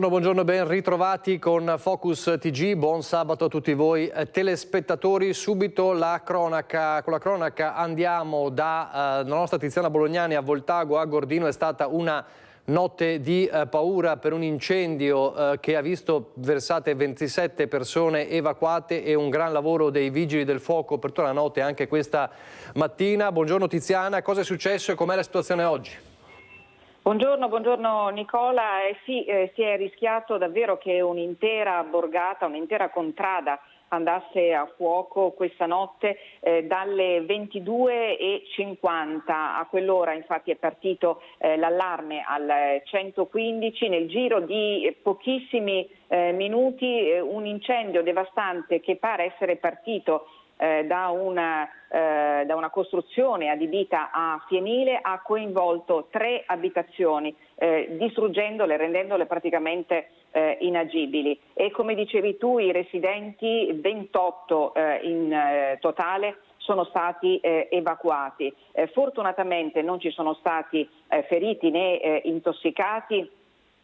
Buongiorno, ben ritrovati con Focus TG. Buon sabato a tutti voi telespettatori. Subito la cronaca. Con la cronaca andiamo dalla nostra Tiziana Bolognani a Voltago, a Gordino. È stata una notte di paura per un incendio che ha visto versate 27 persone evacuate e un gran lavoro dei vigili del fuoco per tutta la notte anche questa mattina. Buongiorno Tiziana, cosa è successo e com'è la situazione oggi? Buongiorno Nicola. Sì, si è rischiato davvero che un'intera borgata, un'intera contrada andasse a fuoco questa notte dalle 22:50. A quell'ora infatti è partito l'allarme al 115. Nel giro di pochissimi minuti un incendio devastante che pare essere partito da una costruzione adibita a fienile ha coinvolto 3 abitazioni, distruggendole, rendendole praticamente inagibili. E come dicevi tu, i residenti, 28 in totale, sono stati evacuati. Fortunatamente non ci sono stati feriti né intossicati.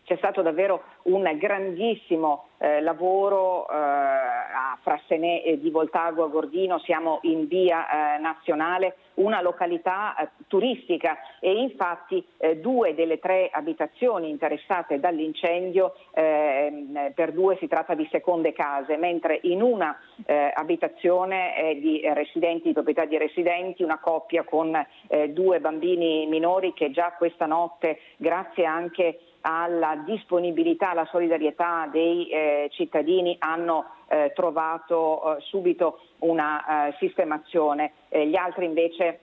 C'è stato davvero un grandissimo lavoro a Frassenè di Voltago a Gordino. Siamo in via Nazionale, una località turistica, e infatti 2 delle 3 abitazioni interessate dall'incendio, per 2 si tratta di seconde case, mentre in una abitazione è di residenti, di proprietà di residenti, una coppia con 2 bambini minori che già questa notte, grazie anche alla disponibilità, alla solidarietà dei cittadini, hanno trovato subito una sistemazione. Gli altri invece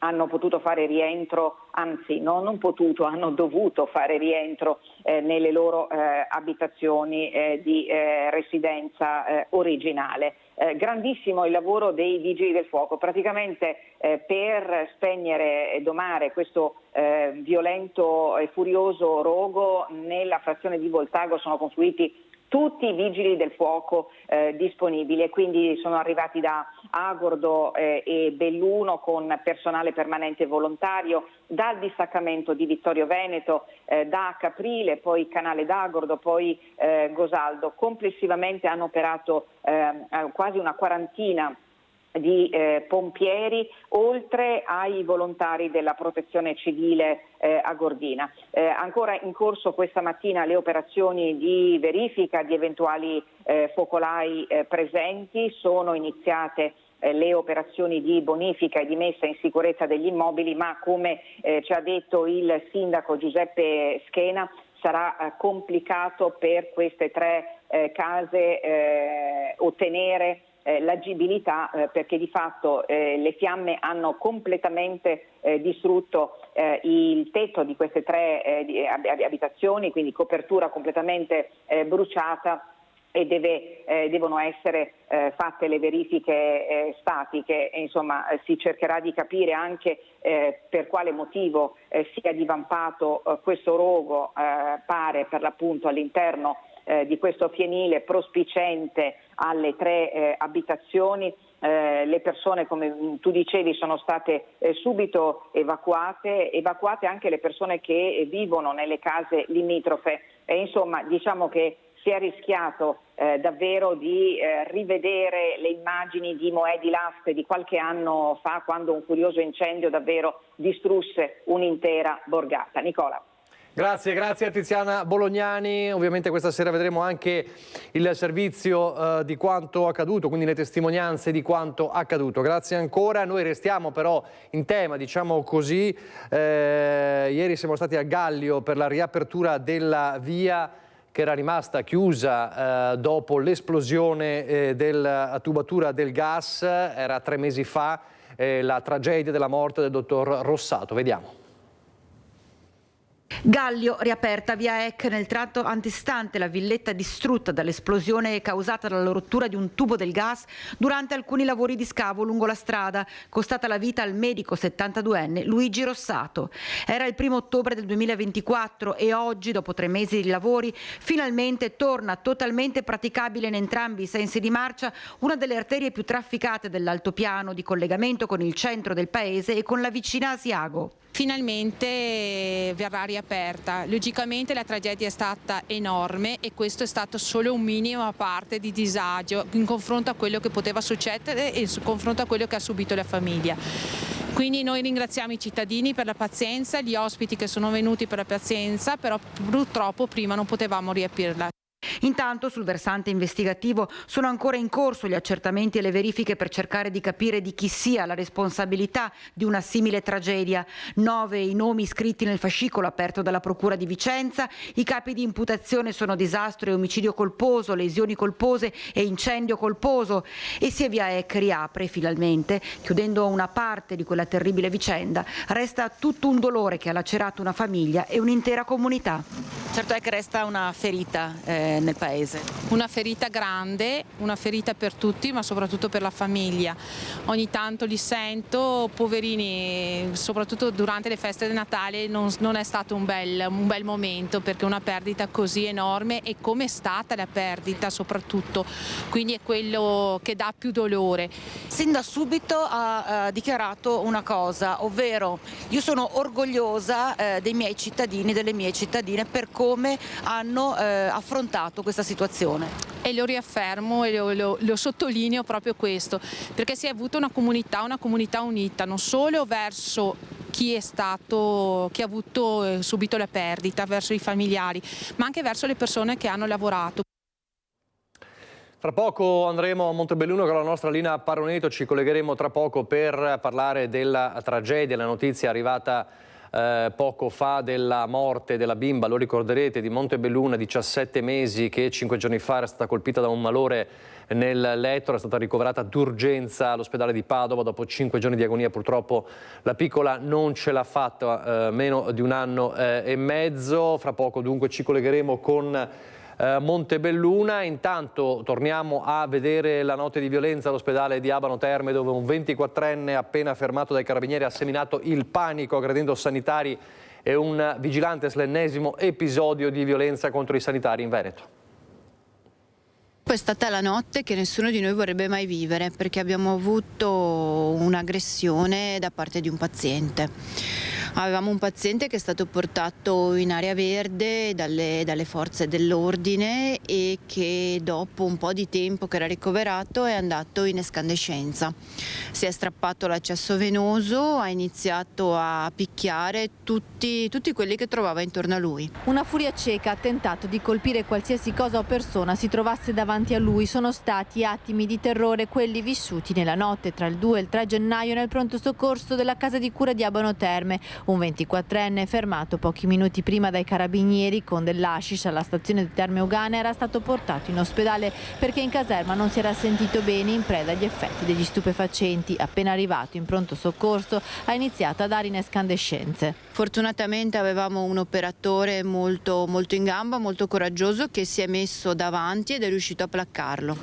hanno potuto fare rientro, anzi non potuto, hanno dovuto fare rientro nelle loro abitazioni di residenza originale. Grandissimo il lavoro dei vigili del fuoco, praticamente per spegnere e domare questo violento e furioso rogo. Nella frazione di Voltago sono confluiti tutti i vigili del fuoco disponibili, e quindi sono arrivati da Agordo e Belluno con personale permanente volontario, dal distaccamento di Vittorio Veneto, da Caprile, poi Canale d'Agordo, poi Gosaldo. Complessivamente hanno operato quasi una quarantina di pompieri, oltre ai volontari della protezione civile agordina. Ancora in corso questa mattina le operazioni di verifica di eventuali focolai presenti. Sono iniziate le operazioni di bonifica e di messa in sicurezza degli immobili, ma come ci ha detto il sindaco Giuseppe Schena, sarà complicato per queste 3 case ottenere l'agibilità, perché di fatto le fiamme hanno completamente distrutto il tetto di queste 3 abitazioni, quindi copertura completamente bruciata, e devono essere fatte le verifiche statiche. Insomma, si cercherà di capire anche per quale motivo sia divampato questo rogo, pare per l'appunto all'interno di questo fienile prospiciente alle 3 abitazioni. Le persone, come tu dicevi, sono state subito evacuate anche le persone che vivono nelle case limitrofe, e insomma diciamo che si è rischiato davvero di rivedere le immagini di Moè di Laspe di qualche anno fa, quando un furioso incendio davvero distrusse un'intera borgata. Nicola. Grazie a Tiziana Bolognani. Ovviamente questa sera vedremo anche il servizio di quanto accaduto, quindi le testimonianze di quanto accaduto. Grazie ancora. Noi restiamo però in tema, diciamo così. Ieri siamo stati a Gallio per la riapertura della via che era rimasta chiusa dopo l'esplosione della tubatura del gas. Era 3 mesi fa la tragedia della morte del dottor Rossato. Vediamo. Gallio, riaperta via Eck nel tratto antistante la villetta distrutta dall'esplosione causata dalla rottura di un tubo del gas durante alcuni lavori di scavo lungo la strada, costata la vita al medico 72enne Luigi Rossato. Era il 1° ottobre del 2024 e oggi, dopo 3 mesi di lavori, finalmente torna totalmente praticabile in entrambi i sensi di marcia una delle arterie più trafficate dell'altopiano, di collegamento con il centro del paese e con la vicina Asiago. Finalmente verrà riaperta. Logicamente la tragedia è stata enorme e questo è stato solo un minimo parte di disagio in confronto a quello che poteva succedere e in confronto a quello che ha subito la famiglia. Quindi noi ringraziamo i cittadini per la pazienza, gli ospiti che sono venuti per la pazienza, però purtroppo prima non potevamo riaprirla. Intanto sul versante investigativo sono ancora in corso gli accertamenti e le verifiche per cercare di capire di chi sia la responsabilità di una simile tragedia. 9 i nomi iscritti nel fascicolo aperto dalla Procura di Vicenza. I capi di imputazione sono disastro e omicidio colposo, lesioni colpose e incendio colposo. E se Via Eck riapre finalmente, chiudendo una parte di quella terribile vicenda, resta tutto un dolore che ha lacerato una famiglia e un'intera comunità. Certo è che resta una ferita nel paese. Una ferita grande, una ferita per tutti, ma soprattutto per la famiglia. Ogni tanto li sento, poverini, soprattutto durante le feste di Natale non è stato un bel momento, perché una perdita così enorme e come è stata la perdita soprattutto, quindi è quello che dà più dolore. Sin da subito ha dichiarato una cosa, ovvero io sono orgogliosa dei miei cittadini, delle mie cittadine per come hanno affrontato questa situazione. E lo riaffermo e lo sottolineo proprio questo, perché si è avuta una comunità unita, non solo verso chi ha subito la perdita, verso i familiari, ma anche verso le persone che hanno lavorato. Tra poco andremo a Montebelluno con la nostra Lina Paroneto, ci collegheremo tra poco per parlare della tragedia, la notizia arrivata poco fa della morte della bimba, lo ricorderete, di Montebelluno, 17 mesi, che 5 giorni fa era stata colpita da un malore nel letto, era stata ricoverata d'urgenza all'ospedale di Padova. Dopo 5 giorni di agonia purtroppo la piccola non ce l'ha fatta, meno di un anno e mezzo. Fra poco dunque ci collegheremo con Montebelluna. Intanto torniamo a vedere la notte di violenza all'ospedale di Abano Terme, dove un 24enne appena fermato dai carabinieri ha seminato il panico aggredendo sanitari e un vigilante, l'ennesimo episodio di violenza contro i sanitari in Veneto. È stata la notte che nessuno di noi vorrebbe mai vivere, perché abbiamo avuto un'aggressione da parte di un paziente. Avevamo un paziente che è stato portato in area verde dalle forze dell'ordine e che dopo un po' di tempo che era ricoverato è andato in escandescenza. Si è strappato l'accesso venoso, ha iniziato a picchiare tutti quelli che trovava intorno a lui. Una furia cieca ha tentato di colpire qualsiasi cosa o persona si trovasse davanti a lui. Sono stati attimi di terrore quelli vissuti nella notte tra il 2 e il 3 gennaio nel pronto soccorso della casa di cura di Abano Terme. Un 24enne fermato pochi minuti prima dai carabinieri con dell'hashish alla stazione di Terme Ugane era stato portato in ospedale perché in caserma non si era sentito bene, in preda agli effetti degli stupefacenti. Appena arrivato in pronto soccorso ha iniziato a dare in escandescenze. Fortunatamente avevamo un operatore molto in gamba, molto coraggioso, che si è messo davanti ed è riuscito a placcarlo.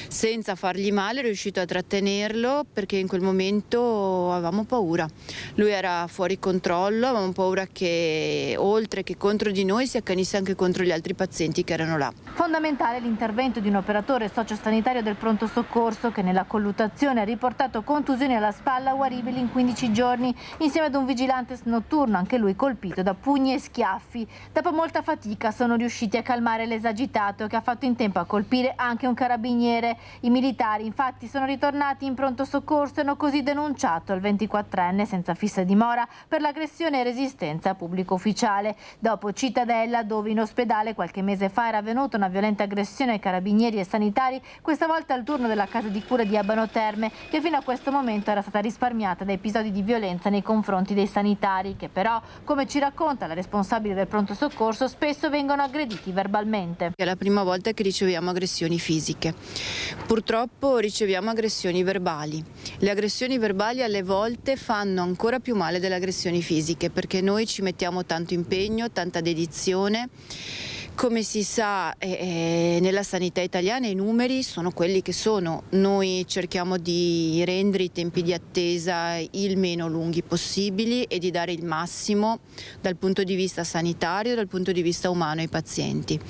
Senza fargli male è riuscito a trattenerlo, perché in quel momento avevamo paura. Lui era fuori controllo, avevamo paura che oltre che contro di noi si accanisse anche contro gli altri pazienti che erano là. Fondamentale l'intervento di un operatore sociosanitario del pronto soccorso che nella colluttazione ha riportato contusioni alla spalla guaribili in 15 giorni, insieme ad un vigilante notturno, anche lui colpito da pugni e schiaffi. Dopo molta fatica sono riusciti a calmare l'esagitato, che ha fatto in tempo a colpire anche un carabiniere. I militari infatti sono ritornati in pronto soccorso e hanno così denunciato il 24enne senza fissa dimora per l'aggressione e resistenza a pubblico ufficiale. Dopo Cittadella, dove in ospedale qualche mese fa era avvenuta una violenta aggressione ai carabinieri e sanitari, questa volta al turno della casa di cura di Abano Terme, che fino a questo momento era stata risparmiata da episodi di violenza nei confronti dei sanitari, che però, come ci racconta la responsabile del pronto soccorso, spesso vengono aggrediti verbalmente. È la prima volta che riceviamo aggressioni fisiche. Purtroppo riceviamo aggressioni verbali. Le aggressioni verbali alle volte fanno ancora più male delle aggressioni fisiche, perché noi ci mettiamo tanto impegno, tanta dedizione. Come si sa, nella sanità italiana i numeri sono quelli che sono. Noi cerchiamo di rendere i tempi di attesa il meno lunghi possibili e di dare il massimo dal punto di vista sanitario e dal punto di vista umano ai pazienti.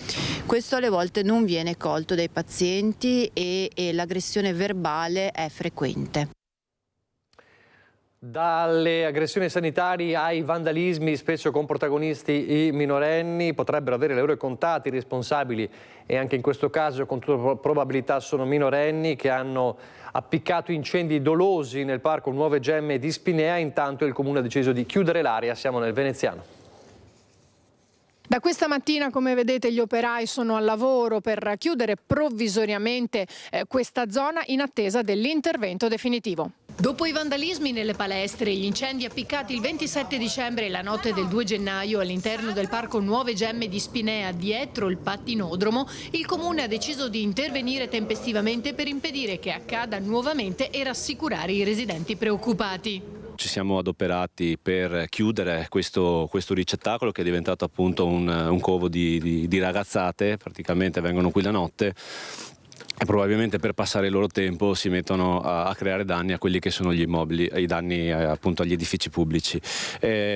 Questo alle volte non viene colto dai pazienti e l'aggressione verbale è frequente. Dalle aggressioni sanitarie ai vandalismi, spesso con protagonisti i minorenni, potrebbero avere le ore contate i responsabili e anche in questo caso con tutta probabilità sono minorenni che hanno appiccato incendi dolosi nel parco Nuove Gemme di Spinea. Intanto il comune ha deciso di chiudere l'area, siamo nel Veneziano. Da questa mattina, come vedete, gli operai sono al lavoro per chiudere provvisoriamente questa zona in attesa dell'intervento definitivo. Dopo i vandalismi nelle palestre e gli incendi appiccati il 27 dicembre e la notte del 2 gennaio all'interno del parco Nuove Gemme di Spinea, dietro il pattinodromo, il comune ha deciso di intervenire tempestivamente per impedire che accada nuovamente e rassicurare i residenti preoccupati. Ci siamo adoperati per chiudere questo ricettacolo che è diventato appunto un covo di ragazzate, praticamente vengono qui la notte e probabilmente per passare il loro tempo si mettono a creare danni a quelli che sono gli immobili, i danni appunto agli edifici pubblici.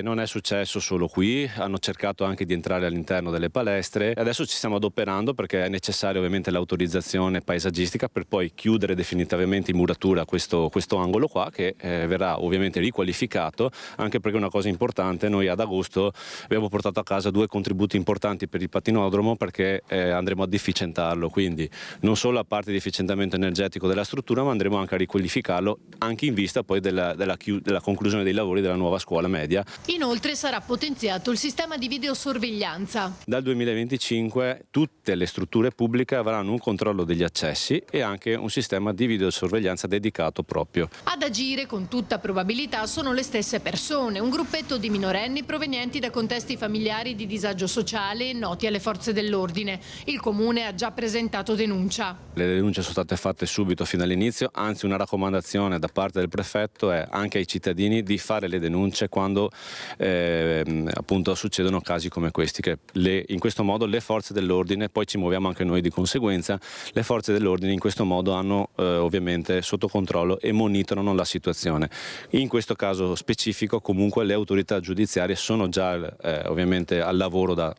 Non è successo solo qui, hanno cercato anche di entrare all'interno delle palestre. Adesso ci stiamo adoperando perché è necessaria ovviamente l'autorizzazione paesaggistica per poi chiudere definitivamente in muratura questo angolo qua che verrà ovviamente riqualificato, anche perché una cosa importante, noi ad agosto abbiamo portato a casa 2 contributi importanti per il pattinodromo perché andremo ad efficientarlo, quindi non solo la parte di efficientamento energetico della struttura, ma andremo anche a riqualificarlo anche in vista poi della conclusione dei lavori della nuova scuola media. Inoltre sarà potenziato il sistema di videosorveglianza. Dal 2025 tutte le strutture pubbliche avranno un controllo degli accessi e anche un sistema di videosorveglianza dedicato proprio. Ad agire con tutta probabilità sono le stesse persone, un gruppetto di minorenni provenienti da contesti familiari di disagio sociale noti alle forze dell'ordine. Il comune ha già presentato denuncia. Le denunce sono state fatte subito fin dall'inizio, anzi una raccomandazione da parte del prefetto è anche ai cittadini di fare le denunce quando appunto succedono casi come questi, che in questo modo le forze dell'ordine, poi ci muoviamo anche noi di conseguenza, le forze dell'ordine in questo modo hanno ovviamente sotto controllo e monitorano la situazione. In questo caso specifico comunque le autorità giudiziarie sono già ovviamente al lavoro da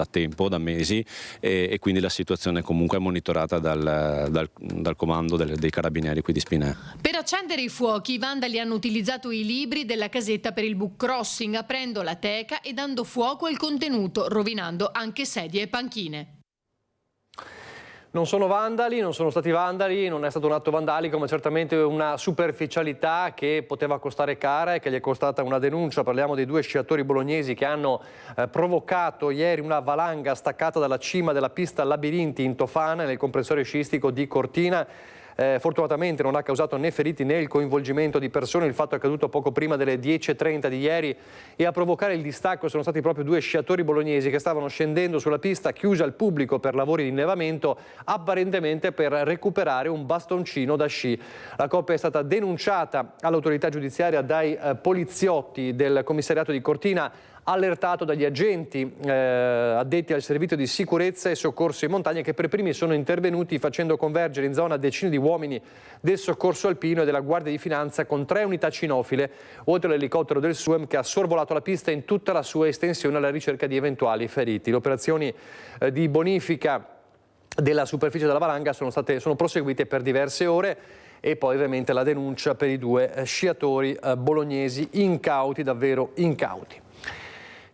tempo, da mesi e quindi la situazione comunque è monitorata dal comando dei carabinieri qui di Spinea. Per accendere i fuochi i vandali hanno utilizzato i libri della casetta per il book crossing, aprendo la teca e dando fuoco al contenuto, rovinando anche sedie e panchine. Non sono vandali, non sono stati vandali, non è stato un atto vandalico, ma certamente una superficialità che poteva costare cara e che gli è costata una denuncia. Parliamo dei 2 sciatori bolognesi che hanno provocato ieri una valanga staccata dalla cima della pista Labirinti in Tofana, nel comprensorio sciistico di Cortina. Fortunatamente non ha causato né feriti né il coinvolgimento di persone. Il fatto è accaduto poco prima delle 10:30 di ieri e a provocare il distacco sono stati proprio 2 sciatori bolognesi che stavano scendendo sulla pista chiusa al pubblico per lavori di innevamento, apparentemente per recuperare un bastoncino da sci. La coppia è stata denunciata all'autorità giudiziaria dai poliziotti del commissariato di Cortina, allertato dagli agenti addetti al servizio di sicurezza e soccorso in montagna che per primi sono intervenuti facendo convergere in zona decine di uomini del soccorso alpino e della Guardia di Finanza con 3 unità cinofile, oltre all'elicottero del SUEM che ha sorvolato la pista in tutta la sua estensione alla ricerca di eventuali feriti. Le operazioni di bonifica della superficie della valanga sono proseguite per diverse ore e poi ovviamente la denuncia per i 2 sciatori bolognesi incauti, davvero incauti.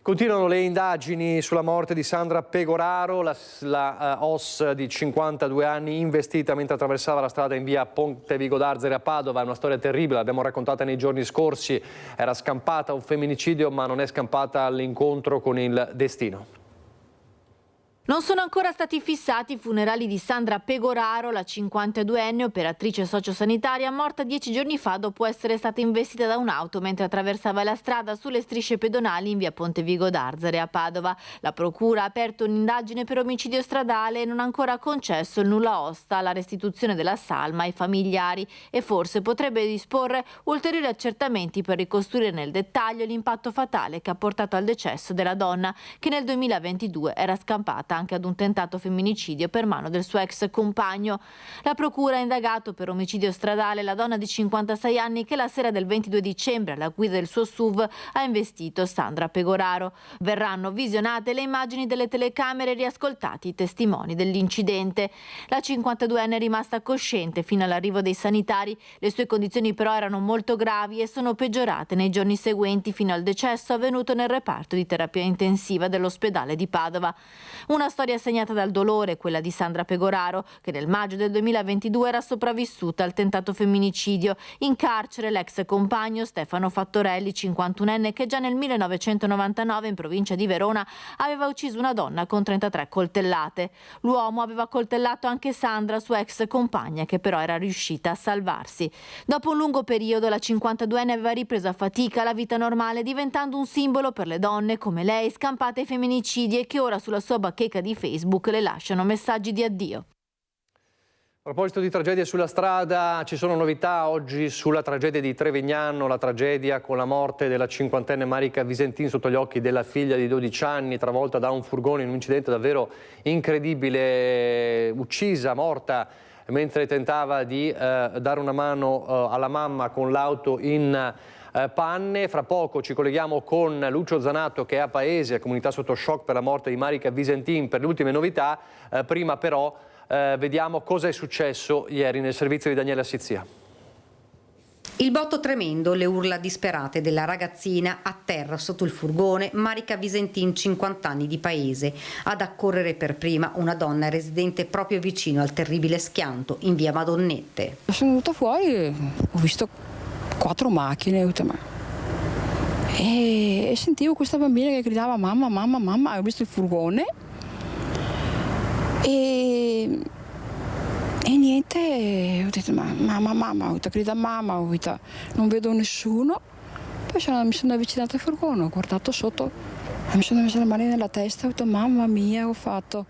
Continuano le indagini sulla morte di Sandra Pegoraro, la OSS di 52 anni investita mentre attraversava la strada in via Ponte Vigo d'Arzere a Padova. È una storia terribile, l'abbiamo raccontata nei giorni scorsi, era scampata un femminicidio ma non è scampata all'incontro con il destino. Non sono ancora stati fissati i funerali di Sandra Pegoraro, la 52enne operatrice sociosanitaria morta 10 giorni fa dopo essere stata investita da un'auto mentre attraversava la strada sulle strisce pedonali in via Ponte Vigo d'Arzere a Padova. La procura ha aperto un'indagine per omicidio stradale e non ha ancora concesso il nulla osta alla restituzione della salma ai familiari e forse potrebbe disporre ulteriori accertamenti per ricostruire nel dettaglio l'impatto fatale che ha portato al decesso della donna che nel 2022 era scampata legata anche ad un tentato femminicidio per mano del suo ex compagno. La procura ha indagato per omicidio stradale la donna di 56 anni che la sera del 22 dicembre alla guida del suo SUV ha investito Sandra Pegoraro. Verranno visionate le immagini delle telecamere e riascoltati i testimoni dell'incidente. La 52enne è rimasta cosciente fino all'arrivo dei sanitari. Le sue condizioni però erano molto gravi e sono peggiorate nei giorni seguenti fino al decesso avvenuto nel reparto di terapia intensiva dell'ospedale di Padova. Una storia segnata dal dolore, quella di Sandra Pegoraro, che nel maggio del 2022 era sopravvissuta al tentato femminicidio. In carcere l'ex compagno Stefano Fattorelli, 51enne, che già nel 1999 in provincia di Verona aveva ucciso una donna con 33 coltellate. L'uomo aveva coltellato anche Sandra, sua ex compagna, che però era riuscita a salvarsi. Dopo un lungo periodo la 52enne aveva ripreso a fatica la vita normale, diventando un simbolo per le donne come lei scampate ai femminicidi e che ora sulla sua bacheca di Facebook le lasciano messaggi di addio. A proposito di tragedie sulla strada, ci sono novità oggi sulla tragedia di Trevignano, la tragedia con la morte della 50enne Marica Visentin sotto gli occhi della figlia di 12 anni, travolta da un furgone in un incidente davvero incredibile, uccisa, morta, mentre tentava di dare una mano alla mamma con l'auto in panne. Fra poco ci colleghiamo con Lucio Zanato, che è a Paese, comunità sotto shock per la morte di Marica Visentin, per le ultime novità. Prima però vediamo cosa è successo ieri nel servizio di Daniela Sizia. Il botto tremendo, le urla disperate della ragazzina a terra sotto il furgone, Marica Visentin, 50 anni, di Paese. Ad accorrere per prima una donna residente proprio vicino al terribile schianto in via Madonnette. Sono venuta fuori e ho visto 4 macchine e sentivo questa bambina che gridava mamma, mamma, mamma. Ho visto il furgone e niente, ho detto mamma, ho gridato mamma, non vedo nessuno. Poi mi sono avvicinata al furgone, ho guardato sotto, mi sono messa le mani nella testa, ho detto mamma mia, ho fatto.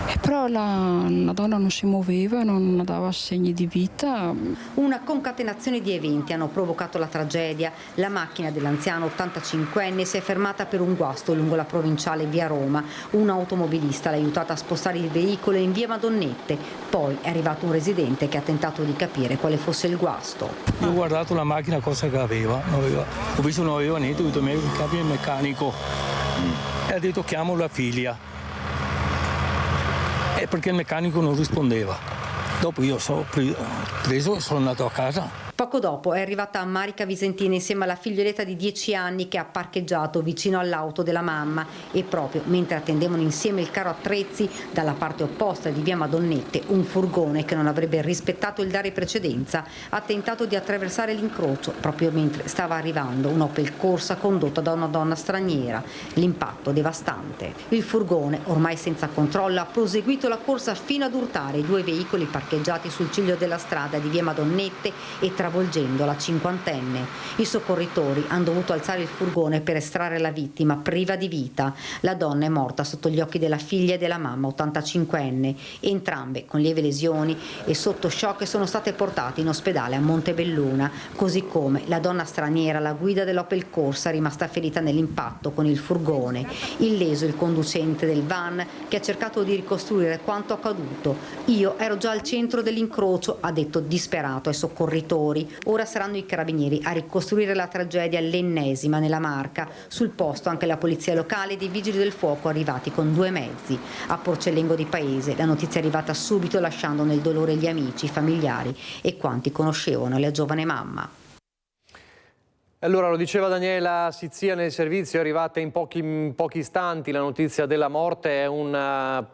E però la donna non si muoveva, non dava segni di vita. Una concatenazione di eventi hanno provocato la tragedia. La macchina dell'anziano 85enne si è fermata per un guasto lungo la provinciale via Roma. Un automobilista l'ha aiutata a spostare il veicolo in via Madonnette. Poi è arrivato un residente che ha tentato di capire quale fosse il guasto. Io ho guardato la macchina, cosa che aveva. Ho visto non aveva niente, ho detto il capo il meccanico e ha detto chiamo la figlia. Perché il meccanico non rispondeva. Dopo io sono preso e sono andato a casa. Poco dopo è arrivata Marica Visentin insieme alla figlioletta di 10 anni che ha parcheggiato vicino all'auto della mamma e proprio mentre attendevano insieme il carro attrezzi, dalla parte opposta di via Madonnette un furgone che non avrebbe rispettato il dare precedenza ha tentato di attraversare l'incrocio proprio mentre stava arrivando un'Opel Corsa condotta da una donna straniera. L'impatto devastante. Il furgone, ormai senza controllo, ha proseguito la corsa fino ad urtare i 2 veicoli parcheggiati sul ciglio della strada di via Madonnette e travolgendo la 50enne. I soccorritori hanno dovuto alzare il furgone per estrarre la vittima priva di vita. La donna è morta sotto gli occhi della figlia e della mamma 85enne, entrambe con lieve lesioni e sotto shock sono state portate in ospedale a Montebelluna, così come la donna straniera, la guida dell'Opel Corsa, rimasta ferita nell'impatto con il furgone. Illeso il conducente del van che ha cercato di ricostruire quanto accaduto. Io ero già al centro dell'incrocio, ha detto disperato ai soccorritori. Ora saranno i carabinieri a ricostruire la tragedia, l'ennesima nella Marca. Sul posto anche la polizia locale e dei vigili del fuoco arrivati con 2 mezzi. A Porcellengo di Paese la notizia è arrivata subito lasciando nel dolore gli amici, i familiari e quanti conoscevano la giovane mamma. Allora, lo diceva Daniela Sizia nel servizio, è arrivata in pochi istanti la notizia della morte. È una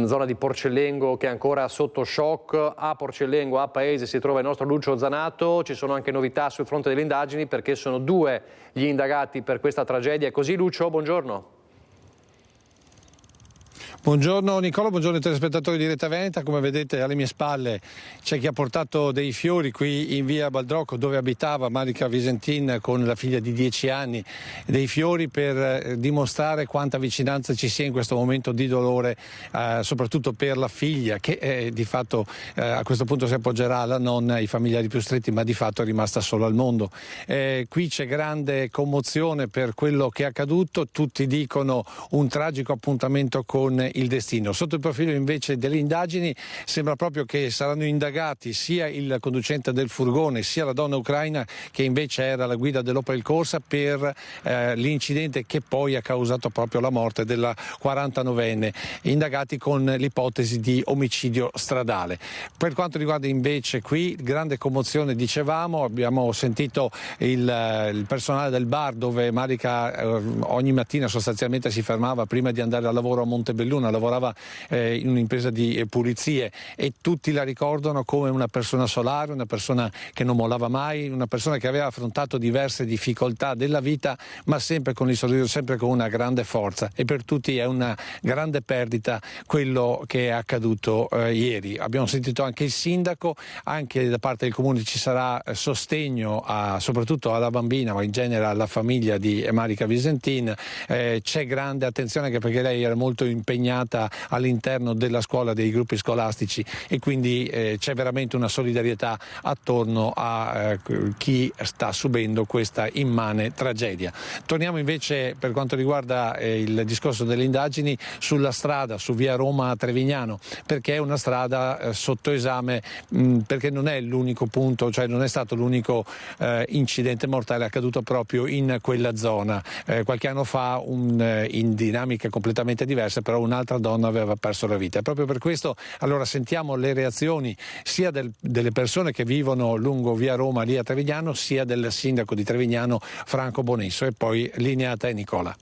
zona di Porcellengo che è ancora sotto shock. A Porcellengo, a Paese, si trova il nostro Lucio Zanato. Ci sono anche novità sul fronte delle indagini perché sono 2 gli indagati per questa tragedia. È così, Lucio? Buongiorno. Buongiorno Nicola, buongiorno ai telespettatori di Rete Veneta. Come vedete alle mie spalle c'è chi ha portato dei fiori qui in via Baldrocco, dove abitava Marica Visentin con la figlia di 10 anni, dei fiori per dimostrare quanta vicinanza ci sia in questo momento di dolore, soprattutto per la figlia che di fatto a questo punto si appoggerà alla nonna, ai familiari più stretti, ma di fatto è rimasta sola al mondo. Qui c'è grande commozione per quello che è accaduto, tutti dicono un tragico appuntamento con il destino. Sotto il profilo invece delle indagini sembra proprio che saranno indagati sia il conducente del furgone sia la donna ucraina che invece era alla guida dell'Opel Corsa per l'incidente che poi ha causato proprio la morte della 49enne, indagati con l'ipotesi di omicidio stradale. Per quanto riguarda invece qui, grande commozione, dicevamo, abbiamo sentito il personale del bar dove Marica ogni mattina sostanzialmente si fermava prima di andare al lavoro a Montebelluna, lavorava in un'impresa di pulizie, e tutti la ricordano come una persona solare, una persona che non mollava mai, una persona che aveva affrontato diverse difficoltà della vita, ma sempre con il sorriso, sempre con una grande forza, e per tutti è una grande perdita quello che è accaduto ieri. Abbiamo sentito anche il sindaco, anche da parte del comune ci sarà sostegno soprattutto alla bambina, ma in genere alla famiglia di Marica Visentin. C'è grande attenzione anche perché lei era molto impegnata all'interno della scuola, dei gruppi scolastici, e quindi c'è veramente una solidarietà attorno a chi sta subendo questa immane tragedia. Torniamo invece per quanto riguarda il discorso delle indagini sulla strada, su via Roma a Trevignano, perché è una strada sotto esame, perché non è l'unico punto, cioè non è stato l'unico incidente mortale accaduto proprio in quella zona. Qualche anno fa, in dinamiche completamente diverse, però un'altra donna aveva perso la vita. E proprio per questo allora sentiamo le reazioni sia delle persone che vivono lungo via Roma lì a Trevignano, sia del sindaco di Trevignano Franco Bonesso. E poi linea a te Nicola.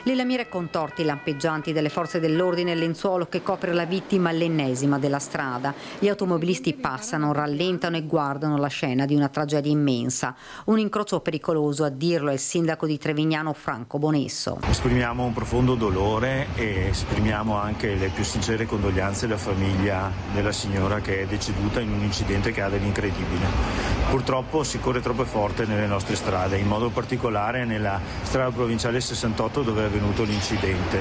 Le lamiere contorti lampeggianti delle forze dell'ordine, il lenzuolo che copre la vittima, l'ennesima della strada. Gli automobilisti passano, rallentano e guardano la scena di una tragedia immensa. Un incrocio pericoloso, a dirlo è il sindaco di Trevignano Franco Bonesso. Esprimiamo un profondo dolore e esprimiamo anche le più sincere condoglianze alla famiglia della signora che è deceduta in un incidente che ha dell'incredibile. Purtroppo si corre troppo forte nelle nostre strade, in modo particolare nella strada provinciale 68 dove è avvenuto l'incidente.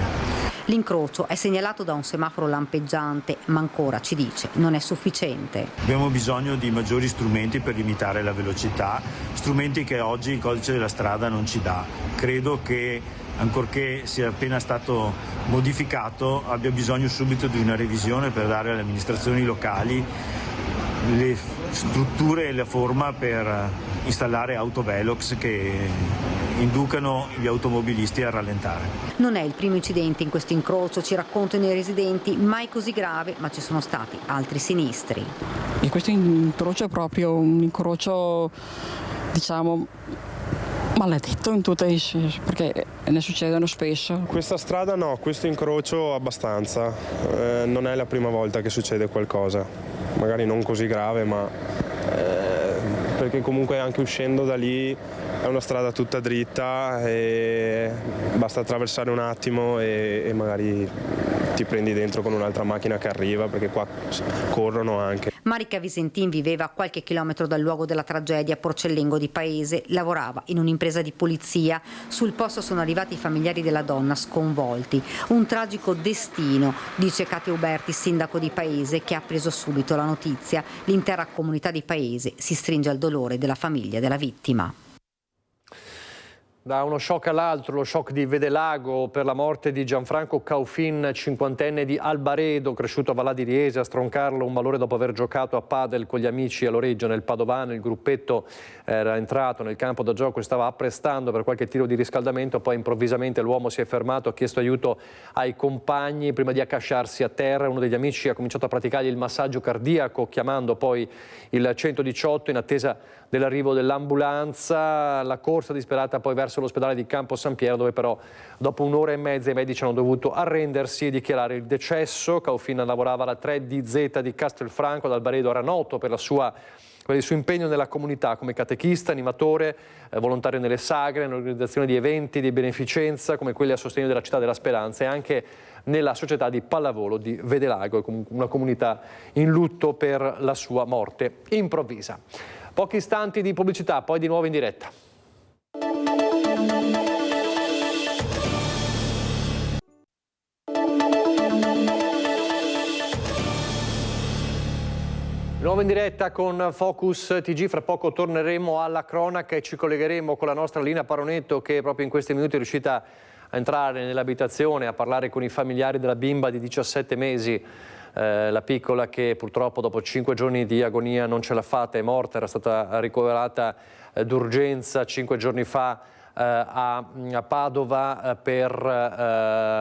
L'incrocio è segnalato da un semaforo lampeggiante, ma ancora, ci dice, non è sufficiente. Abbiamo bisogno di maggiori strumenti per limitare la velocità, strumenti che oggi il codice della strada non ci dà. Credo che, ancorché sia appena stato modificato, abbia bisogno subito di una revisione per dare alle amministrazioni locali le strutture e la forma per installare autovelox che inducano gli automobilisti a rallentare. Non è il primo incidente in questo incrocio, ci raccontano i residenti, mai così grave, ma ci sono stati altri sinistri. E questo incrocio è proprio un incrocio, diciamo, maledetto in tutte i sensi, perché ne succedono spesso. Questa strada no, questo incrocio abbastanza. Non è la prima volta che succede qualcosa, magari non così grave, ma perché comunque anche uscendo da lì è una strada tutta dritta e basta attraversare un attimo e magari ti prendi dentro con un'altra macchina che arriva, perché qua corrono anche. Marica Visentin viveva a qualche chilometro dal luogo della tragedia, a Porcellengo di Paese, lavorava in un'impresa di pulizia. Sul posto sono arrivati i familiari della donna sconvolti. Un tragico destino, dice Katia Uberti, sindaco di Paese, che ha preso subito la notizia. L'intera comunità di Paese si stringe al dolore della famiglia della vittima. Da uno shock all'altro, lo shock di Vedelago per la morte di Gianfranco Caufin, 50enne di Albaredo, cresciuto a Vallà di Riese, a Stroncarlo un valore dopo aver giocato a padel con gli amici a Loreggio nel Padovano. Il gruppetto era entrato nel campo da gioco e stava apprestando per qualche tiro di riscaldamento, poi improvvisamente l'uomo si è fermato, ha chiesto aiuto ai compagni prima di accasciarsi a terra. Uno degli amici ha cominciato a praticargli il massaggio cardiaco, chiamando poi il 118 in attesa dell'arrivo dell'ambulanza. La corsa disperata poi verso verso l'ospedale di Campo San Piero, dove però dopo un'ora e mezza i medici hanno dovuto arrendersi e dichiarare il decesso. Caufin lavorava alla 3DZ di Castelfranco, ad Albaredo era noto per il suo impegno nella comunità come catechista, animatore, volontario nelle sagre, nell'organizzazione di eventi di beneficenza come quelli a sostegno della Città della Speranza e anche nella società di pallavolo di Vedelago, una comunità in lutto per la sua morte improvvisa. Pochi istanti di pubblicità, poi di nuovo in diretta. Nuovo in diretta con Focus TG, fra poco torneremo alla cronaca e ci collegheremo con la nostra Lina Paronetto, che proprio in questi minuti è riuscita a entrare nell'abitazione, a parlare con i familiari della bimba di 17 mesi, la piccola che purtroppo dopo 5 giorni di agonia non ce l'ha fatta, è morta, era stata ricoverata d'urgenza 5 giorni fa a Padova per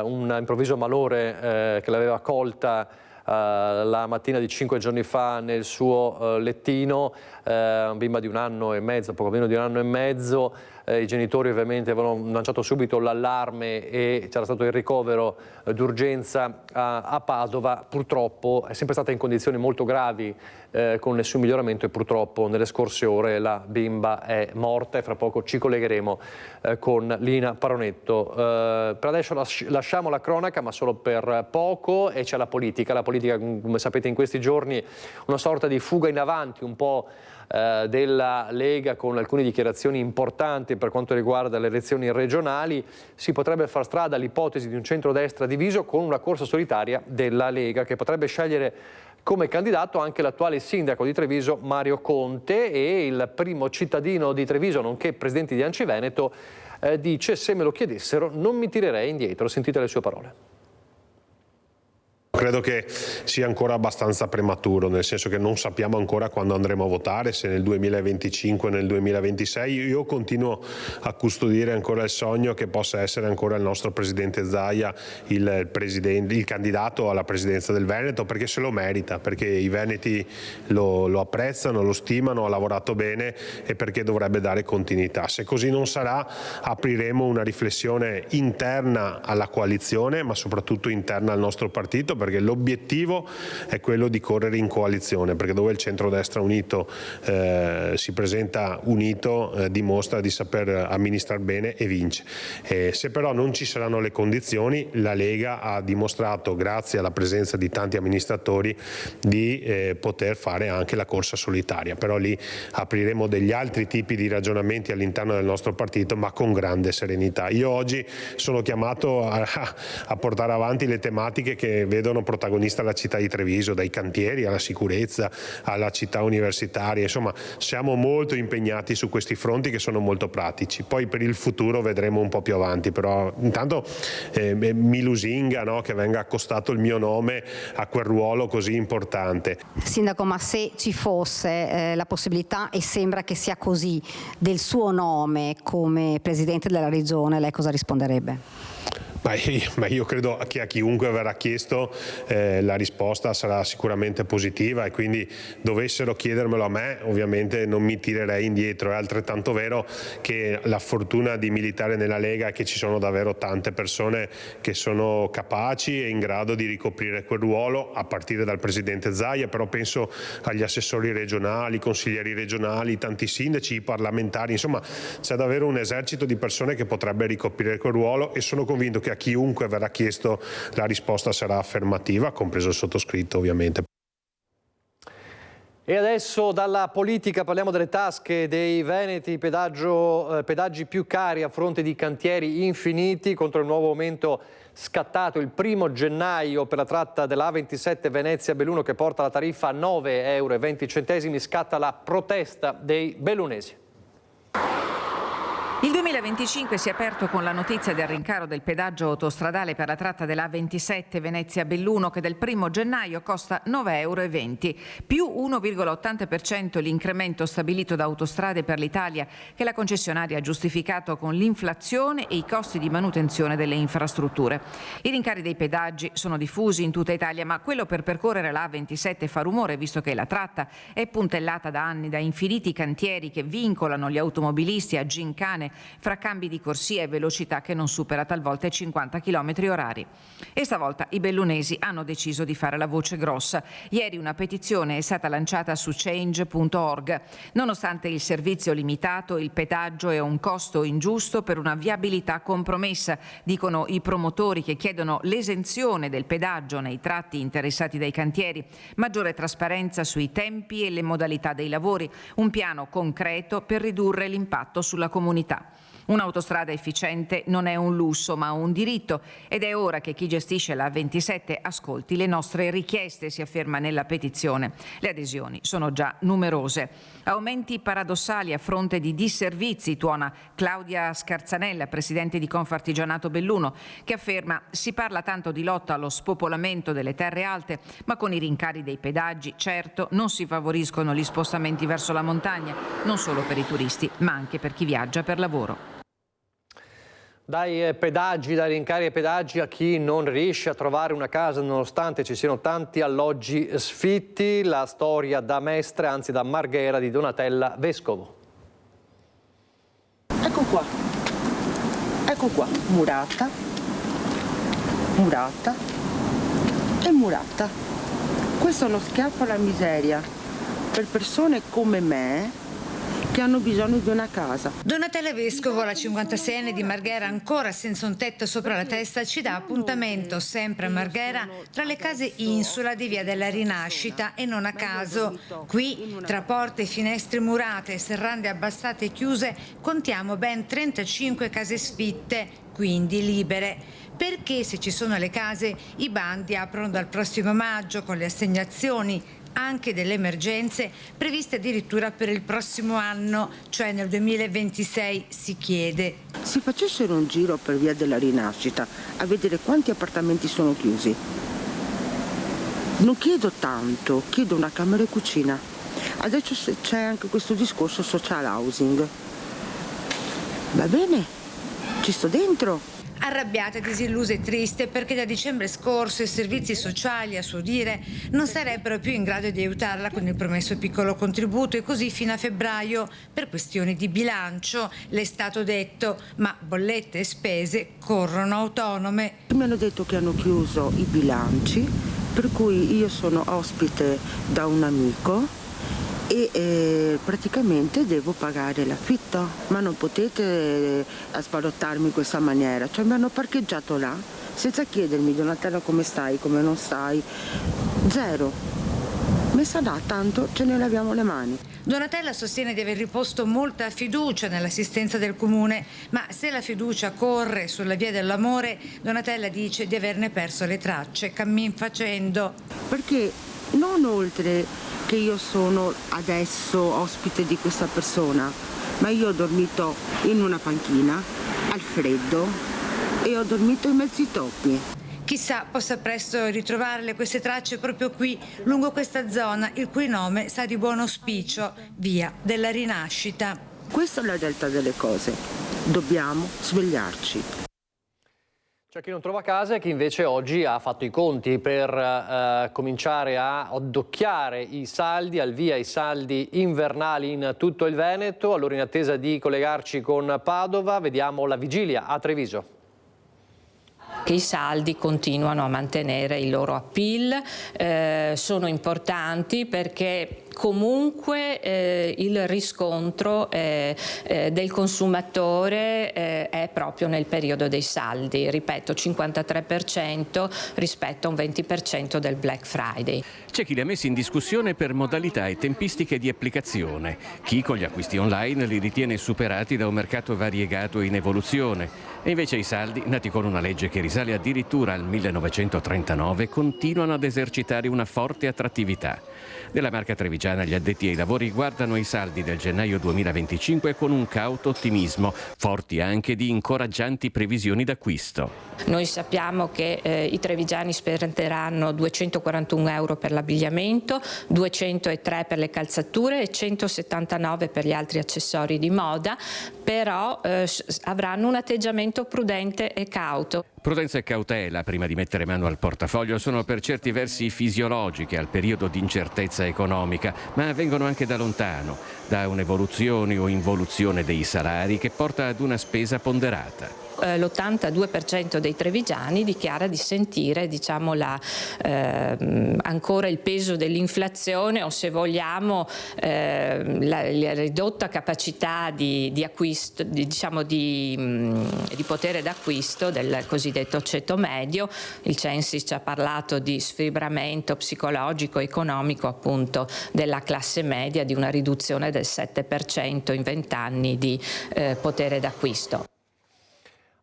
un improvviso malore che l'aveva colta la mattina di 5 giorni fa nel suo lettino, una bimba di 1 anno e mezzo, poco meno di 1 anno e mezzo. I genitori ovviamente avevano lanciato subito l'allarme e c'era stato il ricovero d'urgenza a Padova. Purtroppo è sempre stata in condizioni molto gravi, con nessun miglioramento, e purtroppo nelle scorse ore la bimba è morta e fra poco ci collegheremo con Lina Paronetto. Per adesso lasciamo la cronaca, ma solo per poco, e c'è la politica. La politica, come sapete, in questi giorni una sorta di fuga in avanti un po' della Lega, con alcune dichiarazioni importanti per quanto riguarda le elezioni regionali. Si potrebbe far strada l'ipotesi di un centrodestra diviso, con una corsa solitaria della Lega che potrebbe scegliere come candidato anche l'attuale sindaco di Treviso Mario Conte, e il primo cittadino di Treviso nonché presidente di ANCI Veneto dice: se me lo chiedessero non mi tirerei indietro. Sentite le sue parole. Credo che sia ancora abbastanza prematuro, nel senso che non sappiamo ancora quando andremo a votare, se nel 2025 o nel 2026. Io continuo a custodire ancora il sogno che possa essere ancora il nostro presidente Zaia il candidato alla presidenza del Veneto, perché se lo merita, perché i veneti lo apprezzano, lo stimano, ha lavorato bene e perché dovrebbe dare continuità. Se così non sarà, apriremo una riflessione interna alla coalizione, ma soprattutto interna al nostro partito, perché l'obiettivo è quello di correre in coalizione, perché dove il centrodestra unito si presenta unito, dimostra di saper amministrare bene e vince. Se però non ci saranno le condizioni, la Lega ha dimostrato, grazie alla presenza di tanti amministratori, di poter fare anche la corsa solitaria, però lì apriremo degli altri tipi di ragionamenti all'interno del nostro partito, ma con grande serenità. Io oggi sono chiamato a portare avanti le tematiche che vedono protagonista la città di Treviso, dai cantieri alla sicurezza alla città universitaria. Insomma, siamo molto impegnati su questi fronti che sono molto pratici. Poi per il futuro vedremo un po' più avanti, però intanto mi lusinga, no, che venga accostato il mio nome a quel ruolo così importante. Sindaco, ma se ci fosse la possibilità, e sembra che sia così, del suo nome come presidente della regione, lei cosa risponderebbe? Ma io credo che a chiunque verrà chiesto la risposta sarà sicuramente positiva, e quindi dovessero chiedermelo a me ovviamente non mi tirerei indietro. È altrettanto vero che la fortuna di militare nella Lega è che ci sono davvero tante persone che sono capaci e in grado di ricoprire quel ruolo, a partire dal presidente Zaia, però penso agli assessori regionali, consiglieri regionali, tanti sindaci, i parlamentari. Insomma, c'è davvero un esercito di persone che potrebbe ricoprire quel ruolo, e sono convinto che a chiunque verrà chiesto la risposta sarà affermativa, compreso il sottoscritto ovviamente. E adesso dalla politica parliamo delle tasche dei veneti, pedaggi più cari a fronte di cantieri infiniti. Contro il nuovo aumento scattato il 1° gennaio per la tratta della A27 Venezia-Belluno, che porta la tariffa a 9,20 €, scatta la protesta dei bellunesi. Il 2025 si è aperto con la notizia del rincaro del pedaggio autostradale per la tratta della A27 Venezia-Belluno, che dal 1° gennaio costa 9,20 €, più 1,80% l'incremento stabilito da Autostrade per l'Italia, che la concessionaria ha giustificato con l'inflazione e i costi di manutenzione delle infrastrutture. I rincari dei pedaggi sono diffusi in tutta Italia, ma quello per percorrere la A27 fa rumore, visto che la tratta è puntellata da anni da infiniti cantieri che vincolano gli automobilisti a gincane settimane, fra cambi di corsia e velocità che non supera talvolta i 50 km/h. E stavolta i bellunesi hanno deciso di fare la voce grossa. Ieri una petizione è stata lanciata su change.org. Nonostante il servizio limitato, il pedaggio è un costo ingiusto per una viabilità compromessa, dicono i promotori, che chiedono l'esenzione del pedaggio nei tratti interessati dai cantieri, maggiore trasparenza sui tempi e le modalità dei lavori, un piano concreto per ridurre l'impatto sulla comunità. Un'autostrada efficiente non è un lusso ma un diritto, ed è ora che chi gestisce la A27 ascolti le nostre richieste, si afferma nella petizione. Le adesioni sono già numerose. Aumenti paradossali a fronte di disservizi, tuona Claudia Scarzanella, presidente di Confartigianato Belluno, che afferma: si parla tanto di lotta allo spopolamento delle terre alte, ma con i rincari dei pedaggi certo non si favoriscono gli spostamenti verso la montagna, non solo per i turisti ma anche per chi viaggia per lavoro. Dai pedaggi, dai rincari ai pedaggi a chi non riesce a trovare una casa nonostante ci siano tanti alloggi sfitti. La storia da Mestre, anzi da Marghera, di Donatella Vescovo. Ecco qua, murata e murata. Questo è uno schiaffo alla miseria per persone come me che hanno bisogno di una casa. Donatella Vescovo, la 56enne di Marghera, ancora senza un tetto sopra la testa, ci dà appuntamento sempre a Marghera tra le case insula di Via della Rinascita, e non a caso. Qui, tra porte e finestre murate, serrande abbassate e chiuse, contiamo ben 35 case sfitte, quindi libere. Perché se ci sono le case, i bandi aprono dal prossimo maggio con le assegnazioni anche delle emergenze previste addirittura per il prossimo anno, cioè nel 2026, si chiede. Si facessero un giro per Via della Rinascita a vedere quanti appartamenti sono chiusi. Non chiedo tanto, chiedo una camera e cucina. Adesso c'è anche questo discorso social housing. Va bene, ci sto dentro. Arrabbiata, disillusa e triste perché da dicembre scorso i servizi sociali, a suo dire, non sarebbero più in grado di aiutarla con il promesso piccolo contributo, e così fino a febbraio per questioni di bilancio, le è stato detto, ma bollette e spese corrono autonome. Mi hanno detto che hanno chiuso i bilanci, per cui io sono ospite da un amico e praticamente devo pagare l'affitto, ma non potete sbalottarmi in questa maniera. Cioè mi hanno parcheggiato là senza chiedermi: Donatella, come stai, come non stai, zero. Messa là, tanto ce ne laviamo le mani. Donatella sostiene di aver riposto molta fiducia nell'assistenza del comune, ma se la fiducia corre sulla via dell'amore, Donatella dice di averne perso le tracce cammin facendo. Perché non oltre che io sono adesso ospite di questa persona, ma io ho dormito in una panchina, al freddo, e ho dormito in mezzi toppi. Chissà possa presto ritrovarle queste tracce proprio qui, lungo questa zona, il cui nome sa di buon auspicio, Via della Rinascita. Questa è la realtà delle cose. Dobbiamo svegliarci. C'è chi non trova casa e chi invece oggi ha fatto i conti per cominciare a addocchiare i saldi, al via i saldi invernali in tutto il Veneto. Allora, in attesa di collegarci con Padova, vediamo la vigilia a Treviso. Che i saldi continuano a mantenere il loro appeal, sono importanti perché comunque il riscontro del consumatore è proprio nel periodo dei saldi, ripeto 53% rispetto a un 20% del Black Friday. C'è chi li ha messi in discussione per modalità e tempistiche di applicazione, chi con gli acquisti online li ritiene superati da un mercato variegato in evoluzione, e invece i saldi, nati con una legge che risale addirittura al 1939, continuano ad esercitare una forte attrattività. Nella marca trevigiana gli addetti ai lavori guardano i saldi del gennaio 2025 con un cauto ottimismo, forti anche di incoraggianti previsioni d'acquisto. Noi sappiamo che i trevigiani spenderanno 241 euro per l'abbigliamento, 203 per le calzature e 179 per gli altri accessori di moda, però avranno un atteggiamento prudente e cauto. Prudenza e cautela prima di mettere mano al portafoglio sono per certi versi fisiologiche al periodo di incertezza economica, ma vengono anche da lontano, da un'evoluzione o involuzione dei salari che porta ad una spesa ponderata. L'82% dei trevigiani dichiara di sentire ancora il peso dell'inflazione o, se vogliamo, la ridotta capacità di acquisto, di potere d'acquisto del cosiddetto ceto medio. Il Censis ci ha parlato di sfibramento psicologico, economico appunto della classe media, di una riduzione del 7% in 20 anni di potere d'acquisto.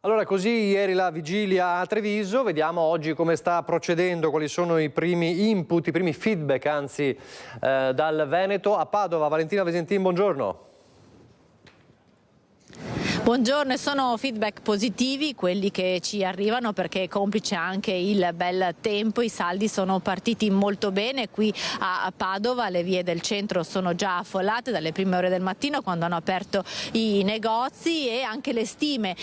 Allora, così ieri la vigilia a Treviso, vediamo oggi come sta procedendo, quali sono i primi input, i primi feedback anzi dal Veneto. A Padova, Valentina Visentin, buongiorno. Buongiorno, sono feedback positivi quelli che ci arrivano, perché complice anche il bel tempo, i saldi sono partiti molto bene. Qui a Padova le vie del centro sono già affollate dalle prime ore del mattino, quando hanno aperto i negozi, e anche le stime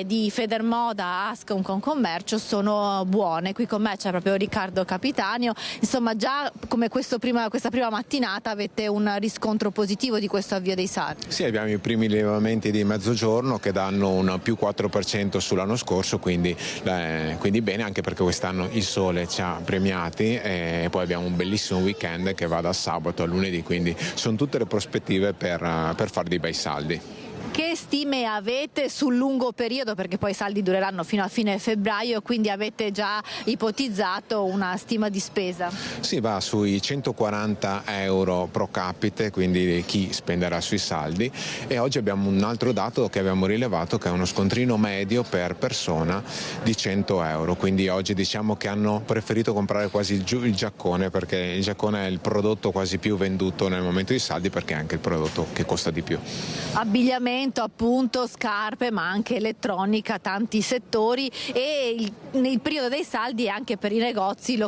di Federmoda, Ascom, Confcommercio sono buone. Qui con me c'è proprio Riccardo Capitanio. Insomma, già come questa prima mattinata avete un riscontro positivo di questo avvio dei saldi? Sì, abbiamo i primi rilevamenti di mezzogiorno che danno un più 4% sull'anno scorso, quindi bene, anche perché quest'anno il sole ci ha premiati, e poi abbiamo un bellissimo weekend che va dal sabato al lunedì, quindi sono tutte le prospettive per fare dei bei saldi. Che stime avete sul lungo periodo? Perché poi i saldi dureranno fino a fine febbraio, quindi avete già ipotizzato una stima di spesa? Sì, va sui 140 euro pro capite, quindi chi spenderà sui saldi, e oggi abbiamo un altro dato che abbiamo rilevato, che è uno scontrino medio per persona di 100 euro, quindi oggi diciamo che hanno preferito comprare quasi il giaccone, perché il giaccone è il prodotto quasi più venduto nel momento dei saldi, perché è anche il prodotto che costa di più. Abbigliamento, appunto, scarpe, ma anche elettronica, tanti settori, e nel periodo dei saldi anche per i negozi,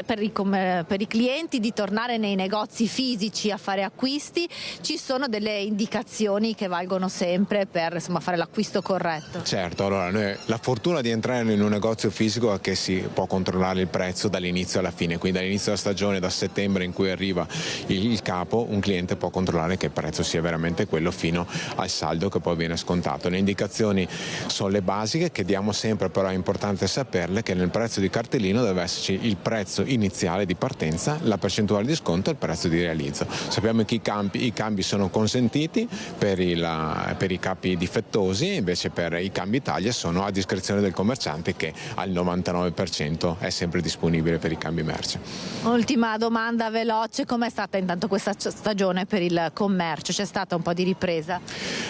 per i clienti di tornare nei negozi fisici a fare acquisti. Ci sono delle indicazioni che valgono sempre per fare l'acquisto corretto? Certo, allora noi la fortuna di entrare in un negozio fisico è che si può controllare il prezzo dall'inizio alla fine, quindi dall'inizio della stagione, da settembre in cui arriva il capo, un cliente può controllare che il prezzo sia veramente quello fino al saldo che poi viene scontato. Le indicazioni sono le basiche che diamo sempre, però è importante saperle, che nel prezzo di cartellino deve esserci il prezzo iniziale di partenza, la percentuale di sconto e il prezzo di realizzo. Sappiamo che i cambi sono consentiti per i capi difettosi, invece per i cambi taglia sono a discrezione del commerciante, che al 99% è sempre disponibile per i cambi merce. Ultima domanda veloce: com'è stata intanto questa stagione per il commercio? C'è stata un po' di ripresa?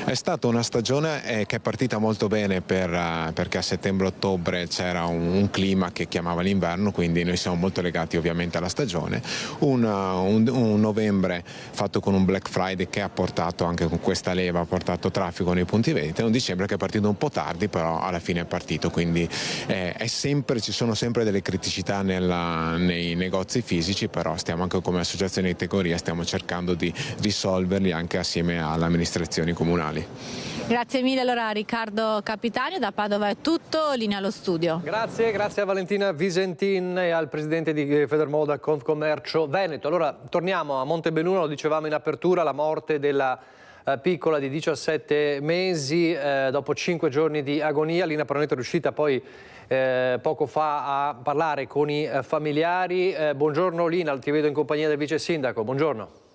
È stata una stagione che è partita molto bene perché a settembre-ottobre c'era un clima che chiamava l'inverno, quindi noi siamo molto legati ovviamente alla stagione. Un novembre fatto con un Black Friday che ha portato, anche con questa leva, ha portato traffico nei punti vendita, e un dicembre che è partito un po' tardi, però alla fine è partito, quindi ci sono sempre delle criticità nei negozi fisici, però stiamo anche come associazione di categoria stiamo cercando di risolverli anche assieme alle amministrazioni comunali. Grazie mille. Allora, Riccardo Capitanio, da Padova è tutto, linea allo studio. Grazie a Valentina Visentin e al presidente di Federmoda Confcommercio Veneto. Allora torniamo a Montebelluno, lo dicevamo in apertura, la morte della piccola di 17 mesi dopo 5 giorni di agonia. Lina Pronetto è riuscita poi poco fa a parlare con i familiari. Buongiorno Lina, ti vedo in compagnia del vice sindaco, buongiorno.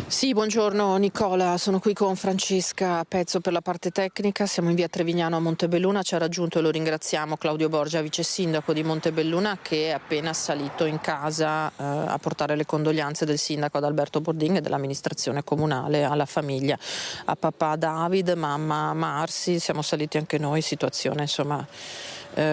Sì, buongiorno Nicola, sono qui con Francesca Pezzo per la parte tecnica, siamo in via Trevignano a Montebelluna, ci ha raggiunto e lo ringraziamo Claudio Borgia, vice sindaco di Montebelluna, che è appena salito in casa a portare le condoglianze del sindaco Adalberto Bordin e dell'amministrazione comunale alla famiglia, a papà David, mamma Marsi, siamo saliti anche noi, situazione insomma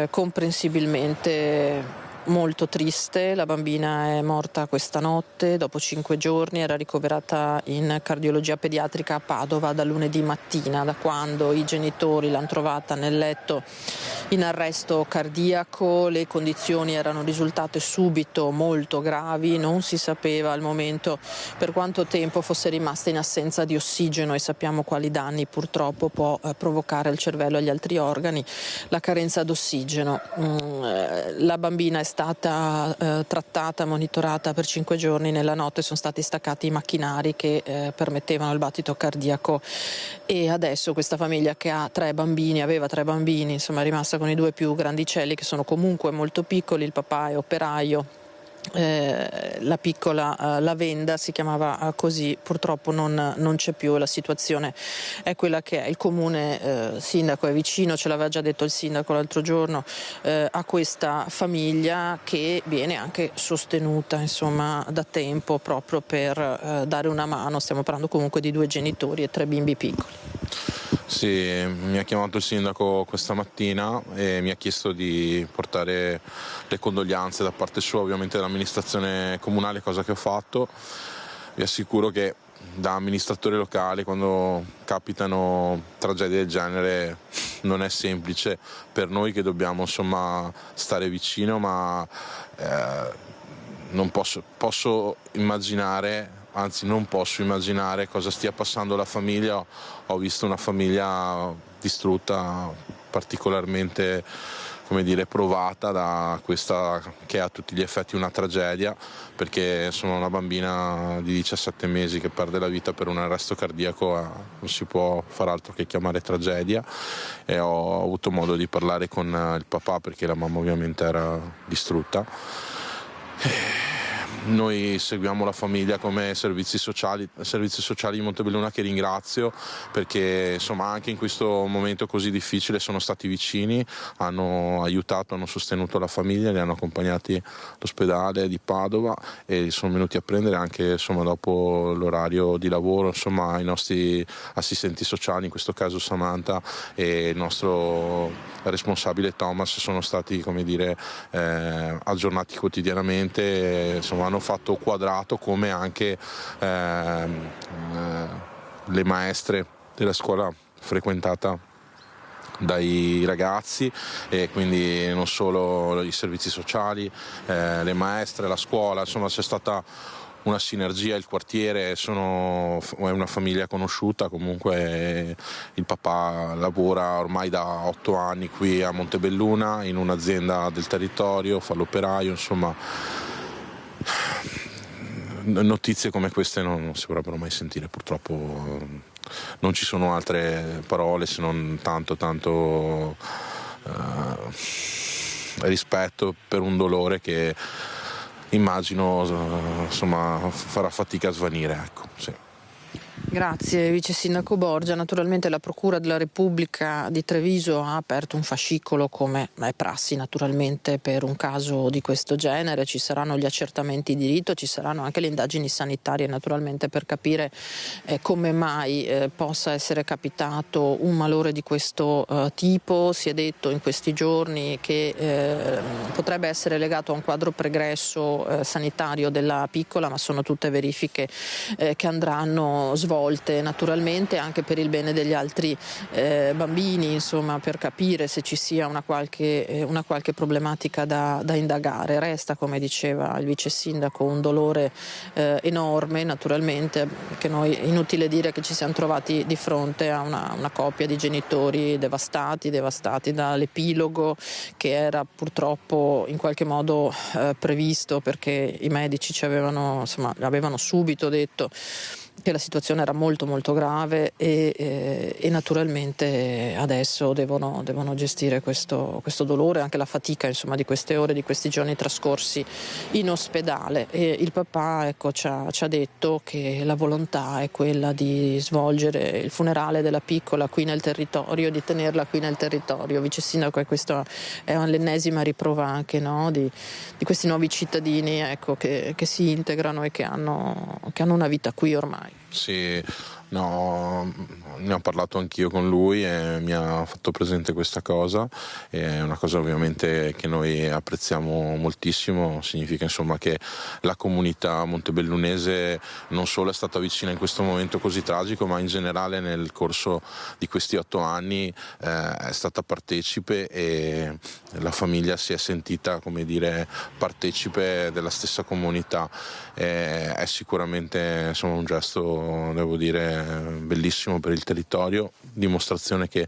comprensibilmente molto triste, la bambina è morta questa notte, dopo 5 giorni, era ricoverata in cardiologia pediatrica a Padova da lunedì mattina, da quando i genitori l'hanno trovata nel letto in arresto cardiaco. Le condizioni erano risultate subito molto gravi, non si sapeva al momento per quanto tempo fosse rimasta in assenza di ossigeno e sappiamo quali danni purtroppo può provocare al cervello e agli altri organi la carenza d'ossigeno. La bambina è stata trattata, monitorata per 5 giorni. Nella notte sono stati staccati i macchinari che permettevano il battito cardiaco e adesso questa famiglia che ha 3 bambini, aveva 3 bambini, insomma è rimasta con i 2 più grandicelli che sono comunque molto piccoli, il papà è operaio. La piccola Lavenda si chiamava così, purtroppo non c'è più, la situazione è quella che è. Il comune sindaco è vicino, ce l'aveva già detto il sindaco l'altro giorno, a questa famiglia che viene anche sostenuta insomma da tempo proprio per dare una mano. Stiamo parlando comunque di 2 genitori e 3 bimbi piccoli. Sì, mi ha chiamato il sindaco questa mattina e mi ha chiesto di portare le condoglianze da parte sua, ovviamente dell'amministrazione comunale, cosa che ho fatto. Vi assicuro che da amministratore locale, quando capitano tragedie del genere, non è semplice per noi che dobbiamo insomma stare vicino, ma non posso immaginare, anzi non posso immaginare cosa stia passando la famiglia. Ho visto una famiglia distrutta, particolarmente, come dire, provata da questa che è a tutti gli effetti una tragedia, perché sono una bambina di 17 mesi che perde la vita per un arresto cardiaco, non si può far altro che chiamare tragedia. E ho avuto modo di parlare con il papà perché la mamma ovviamente era distrutta. Noi seguiamo la famiglia come servizi sociali di Montebelluna, che ringrazio perché insomma anche in questo momento così difficile sono stati vicini, hanno aiutato, hanno sostenuto la famiglia, li hanno accompagnati all'ospedale di Padova e sono venuti a prendere anche insomma dopo l'orario di lavoro insomma i nostri assistenti sociali, in questo caso Samantha e il nostro responsabile Thomas, sono stati, come dire, aggiornati quotidianamente, insomma hanno fatto quadrato, come anche le maestre della scuola frequentata dai ragazzi, e quindi non solo i servizi sociali, le maestre, la scuola, insomma c'è stata una sinergia. Il quartiere è una famiglia conosciuta, comunque il papà lavora ormai da 8 anni qui a Montebelluna in un'azienda del territorio, fa l'operaio, insomma notizie come queste non si vorrebbero mai sentire, purtroppo non ci sono altre parole se non tanto rispetto per un dolore che immagino insomma farà fatica a svanire, ecco, sì. Grazie Vice Sindaco Borgia. Naturalmente la Procura della Repubblica di Treviso ha aperto un fascicolo, come è prassi naturalmente per un caso di questo genere. Ci saranno gli accertamenti di rito, ci saranno anche le indagini sanitarie naturalmente per capire come mai possa essere capitato un malore di questo tipo. Si è detto in questi giorni che potrebbe essere legato a un quadro pregresso sanitario della piccola, ma sono tutte verifiche che andranno svolte naturalmente anche per il bene degli altri bambini, insomma, per capire se ci sia una qualche problematica da indagare. Resta, come diceva il vice sindaco, un dolore enorme naturalmente, che noi, inutile dire che ci siamo trovati di fronte a una coppia di genitori devastati dall'epilogo che era purtroppo in qualche modo previsto, perché i medici avevano subito detto che la situazione era molto molto grave e naturalmente adesso devono gestire questo dolore, anche la fatica insomma di queste ore, di questi giorni trascorsi in ospedale. E il papà, ecco, ci ha detto che la volontà è quella di svolgere il funerale della piccola qui nel territorio, di tenerla qui nel territorio. Vice Sindaco, e questa è l'ennesima riprova anche, no, di questi nuovi cittadini, ecco, che si integrano e che hanno una vita qui ormai. Sì, No, ne ho parlato anch'io con lui e mi ha fatto presente questa cosa, è una cosa ovviamente che noi apprezziamo moltissimo, significa insomma che la comunità montebellunese non solo è stata vicina in questo momento così tragico, ma in generale nel corso di questi 8 anni è stata partecipe e la famiglia si è sentita, come dire, partecipe della stessa comunità. È sicuramente insomma un gesto, devo dire, bellissimo per il territorio, dimostrazione che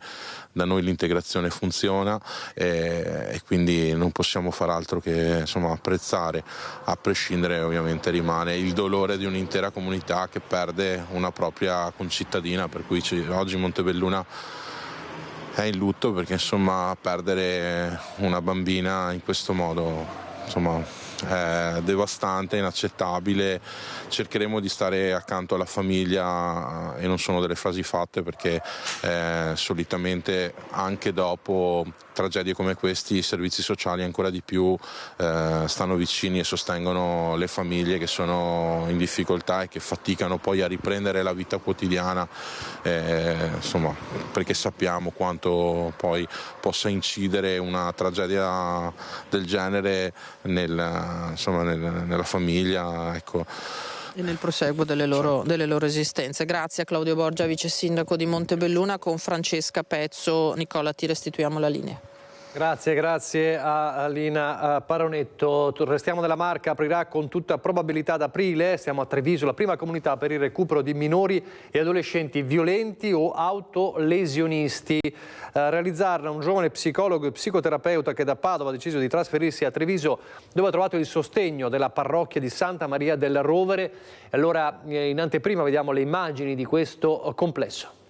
da noi l'integrazione funziona e quindi non possiamo far altro che insomma apprezzare. A prescindere ovviamente rimane il dolore di un'intera comunità che perde una propria concittadina, per cui oggi Montebelluna è in lutto, perché insomma perdere una bambina in questo modo insomma è devastante, inaccettabile. Cercheremo di stare accanto alla famiglia e non sono delle frasi fatte, perché solitamente anche dopo tragedie come questi i servizi sociali ancora di più stanno vicini e sostengono le famiglie che sono in difficoltà e che faticano poi a riprendere la vita quotidiana, insomma, perché sappiamo quanto poi possa incidere una tragedia del genere nella famiglia, ecco. E nel proseguo delle loro esistenze. Grazie a Claudio Borgia, vice sindaco di Montebelluna. Con Francesca Pezzo, Nicola, ti restituiamo la linea. Grazie a Lina Paronetto. Restiamo nella Marca, aprirà con tutta probabilità ad aprile, siamo a Treviso, la prima comunità per il recupero di minori e adolescenti violenti o autolesionisti. A realizzarla un giovane psicologo e psicoterapeuta che da Padova ha deciso di trasferirsi a Treviso, dove ha trovato il sostegno della parrocchia di Santa Maria del Rovere. Allora in anteprima vediamo le immagini di questo complesso.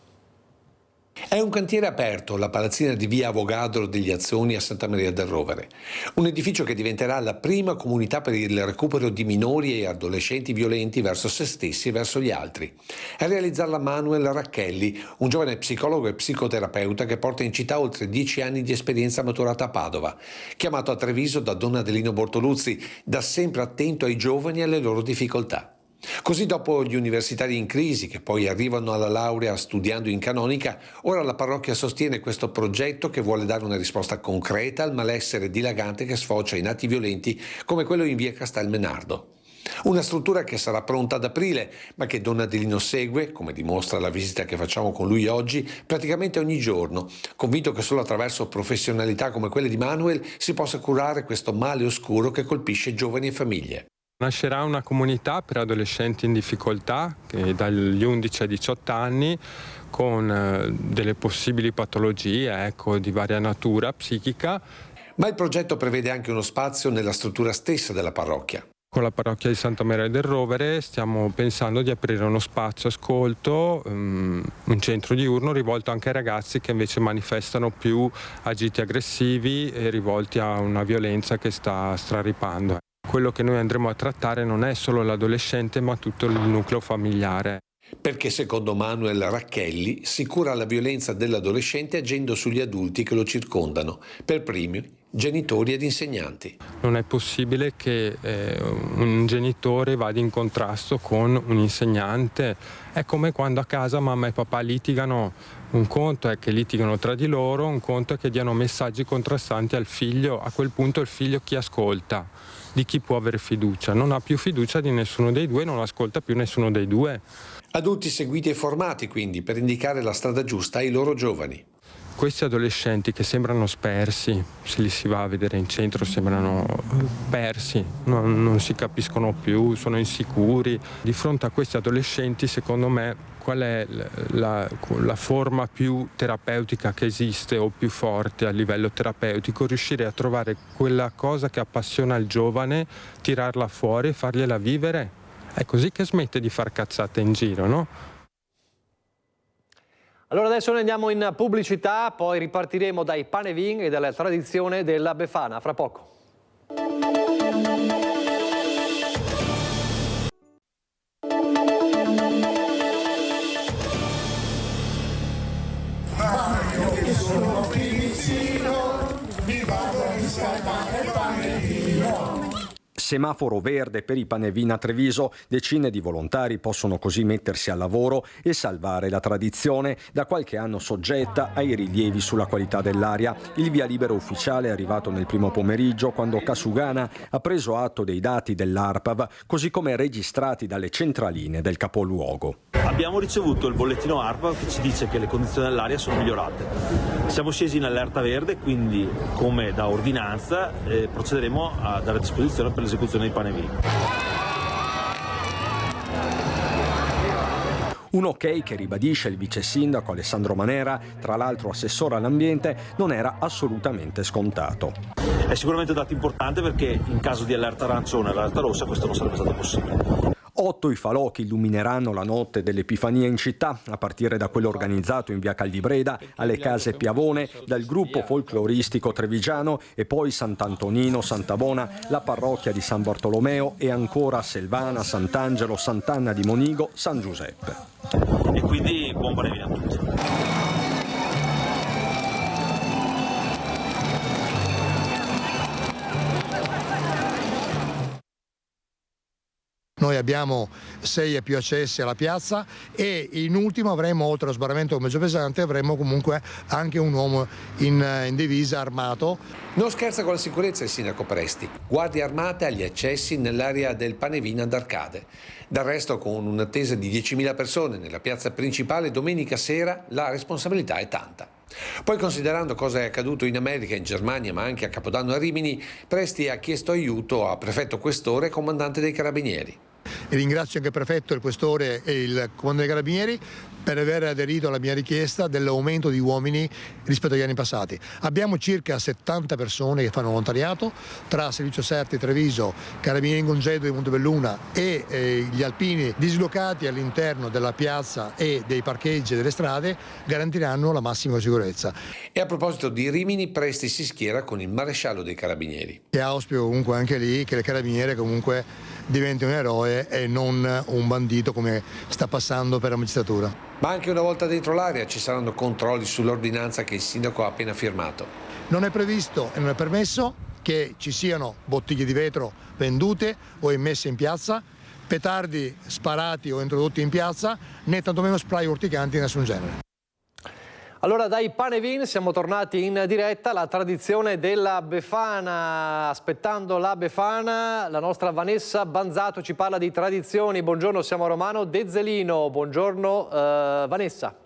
È un cantiere aperto, la palazzina di via Avogadro degli Azzoni a Santa Maria del Rovere. Un edificio che diventerà la prima comunità per il recupero di minori e adolescenti violenti verso se stessi e verso gli altri. A realizzarla Manuel Racchelli, un giovane psicologo e psicoterapeuta che porta in città oltre 10 anni di esperienza maturata a Padova. Chiamato a Treviso da Don Adelino Bortoluzzi, da sempre attento ai giovani e alle loro difficoltà. Così, dopo gli universitari in crisi che poi arrivano alla laurea studiando in canonica, ora la parrocchia sostiene questo progetto che vuole dare una risposta concreta al malessere dilagante che sfocia in atti violenti come quello in via Castelmenardo. Una struttura che sarà pronta ad aprile, ma che Don Adelino segue, come dimostra la visita che facciamo con lui oggi, praticamente ogni giorno, convinto che solo attraverso professionalità come quelle di Manuel si possa curare questo male oscuro che colpisce giovani e famiglie. Nascerà una comunità per adolescenti in difficoltà dagli 11 ai 18 anni con delle possibili patologie di varia natura psichica. Ma il progetto prevede anche uno spazio nella struttura stessa della parrocchia. Con la parrocchia di Santa Maria del Rovere stiamo pensando di aprire uno spazio ascolto, un centro diurno rivolto anche ai ragazzi che invece manifestano più agiti aggressivi e rivolti a una violenza che sta straripando. Quello che noi andremo a trattare non è solo l'adolescente, ma tutto il nucleo familiare. Perché secondo Manuel Racchelli si cura la violenza dell'adolescente agendo sugli adulti che lo circondano, per primi genitori ed insegnanti. Non è possibile che un genitore vada in contrasto con un insegnante. È come quando a casa mamma e papà litigano. Un conto è che litigano tra di loro, un conto è che diano messaggi contrastanti al figlio. A quel punto il figlio chi ascolta? Di chi può avere fiducia? Non ha più fiducia di nessuno dei due, non ascolta più nessuno dei due. Adulti seguiti e formati quindi per indicare la strada giusta ai loro giovani. Questi adolescenti che sembrano spersi, se li si va a vedere in centro sembrano persi, non si capiscono più, sono insicuri. Di fronte a questi adolescenti, secondo me, qual è la forma più terapeutica che esiste o più forte a livello terapeutico? Riuscire a trovare quella cosa che appassiona il giovane, tirarla fuori e fargliela vivere. È così che smette di far cazzate in giro, no? Allora adesso noi andiamo in pubblicità, poi ripartiremo dai pane e vin e dalla tradizione della Befana. Fra poco. Semaforo verde per i Panevin a Treviso, decine di volontari possono così mettersi al lavoro e salvare la tradizione, da qualche anno soggetta ai rilievi sulla qualità dell'aria. Il via libera ufficiale è arrivato nel primo pomeriggio, quando Casugana ha preso atto dei dati dell'ARPAV, così come registrati dalle centraline del capoluogo. Abbiamo ricevuto il bollettino ARPAV che ci dice che le condizioni dell'aria sono migliorate. Siamo scesi in allerta verde, quindi come da ordinanza procederemo a dare a disposizione per l'esecuzione dei Panevin. Un ok che, ribadisce il vice sindaco Alessandro Manera, tra l'altro assessore all'ambiente, non era assolutamente scontato. È sicuramente un dato importante perché in caso di allerta arancione e allerta rossa questo non sarebbe stato possibile. 8 i falò che illumineranno la notte dell'Epifania in città, a partire da quello organizzato in via Caldibreda, alle case Piavone, dal gruppo folcloristico trevigiano e poi Sant'Antonino, Sant'Abona, la parrocchia di San Bartolomeo e ancora Selvana, Sant'Angelo, Sant'Anna di Monigo, San Giuseppe. E quindi buon Panevin a tutti. Noi abbiamo 6 e più accessi alla piazza e in ultimo avremo, oltre allo sbarramento mezzo pesante, avremo comunque anche un uomo in divisa armato. Non scherza con la sicurezza il sindaco Presti. Guardie armate agli accessi nell'area del Panevin ad Arcade. Del resto, con un'attesa di 10.000 persone nella piazza principale domenica sera, la responsabilità è tanta. Poi, considerando cosa è accaduto in America, in Germania, ma anche a Capodanno a Rimini, Presti ha chiesto aiuto a prefetto questore e comandante dei Carabinieri. E ringrazio anche il prefetto, il questore e il comandante dei Carabinieri per aver aderito alla mia richiesta dell'aumento di uomini rispetto agli anni passati. Abbiamo circa 70 persone che fanno volontariato tra Servizio Serti Treviso, Carabinieri in congedo di Montebelluna e gli alpini dislocati all'interno della piazza e dei parcheggi delle strade garantiranno la massima sicurezza. E a proposito di Rimini, Presti si schiera con il maresciallo dei Carabinieri. E auspico comunque anche lì che il Carabiniere comunque diventi un eroe e non un bandito come sta passando per la magistratura. Ma anche una volta dentro l'area ci saranno controlli sull'ordinanza che il sindaco ha appena firmato. Non è previsto e non è permesso che ci siano bottiglie di vetro vendute o immesse in piazza, petardi sparati o introdotti in piazza, né tantomeno spray urticanti di nessun genere. Allora dai Panevin siamo tornati in diretta, la tradizione della Befana. Aspettando la Befana, la nostra Vanessa Banzato ci parla di tradizioni. Buongiorno, siamo a Romano Dezzelino. Buongiorno Vanessa.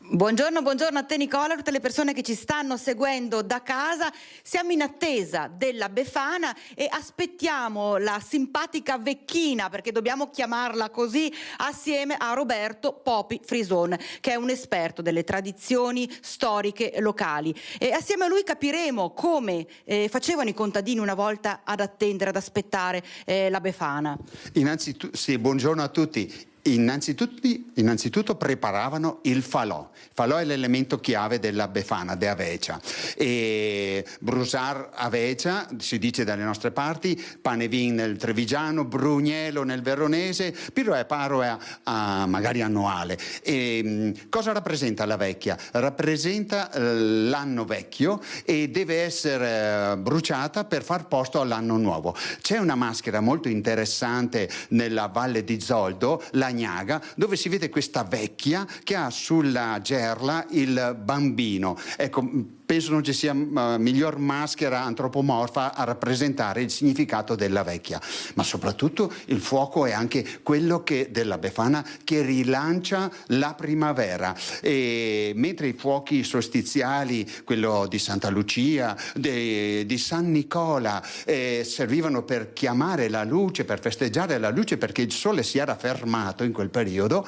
Buongiorno a te Nicola, a tutte le persone che ci stanno seguendo da casa. Siamo in attesa della Befana e aspettiamo la simpatica vecchina, perché dobbiamo chiamarla così, assieme a Roberto Popi Frison, che è un esperto delle tradizioni storiche locali. E assieme a lui capiremo come facevano i contadini una volta ad attendere, ad aspettare la Befana. Innanzitutto, sì, buongiorno a tutti. Innanzitutto preparavano il falò. Il falò è l'elemento chiave della Befana de Avecia. E brusar Avecia, si dice dalle nostre parti, Panevin nel trevigiano, Brugnelo nel veronese, Pirro e Paro è magari annuale. E, cosa rappresenta la vecchia? Rappresenta l'anno vecchio e deve essere bruciata per far posto all'anno nuovo. C'è una maschera molto interessante nella Valle di Zoldo, la Gnaga, dove si vede questa vecchia che ha sulla gerla il bambino. Ecco, penso non ci sia miglior maschera antropomorfa a rappresentare il significato della vecchia, ma soprattutto il fuoco è anche quello della Befana che rilancia la primavera. E mentre i fuochi solstiziali, quello di Santa Lucia, di San Nicola, servivano per chiamare la luce, per festeggiare la luce, perché il sole si era fermato in quel periodo,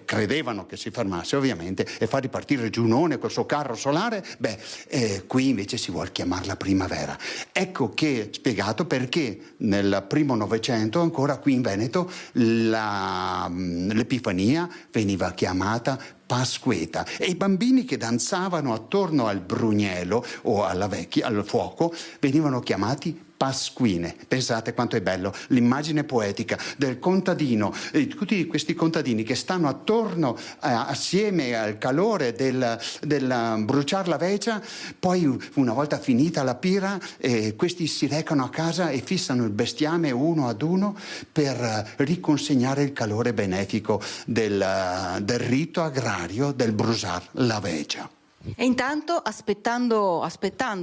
credevano che si fermasse ovviamente, e fa ripartire Giunone col suo carro solare, qui invece si vuol chiamarla primavera. Ecco che spiegato perché nel primo Novecento ancora qui in Veneto l'Epifania veniva chiamata Pasqueta e i bambini che danzavano attorno al Brugnelo o alla vecchia, al fuoco, venivano chiamati pasquine. Pensate quanto è bello l'immagine poetica del contadino, tutti questi contadini che stanno attorno assieme al calore del bruciare la veccia, poi una volta finita la pira questi si recano a casa e fissano il bestiame uno ad uno per riconsegnare il calore benefico del rito agrario del bruciare la veccia. E intanto, aspettando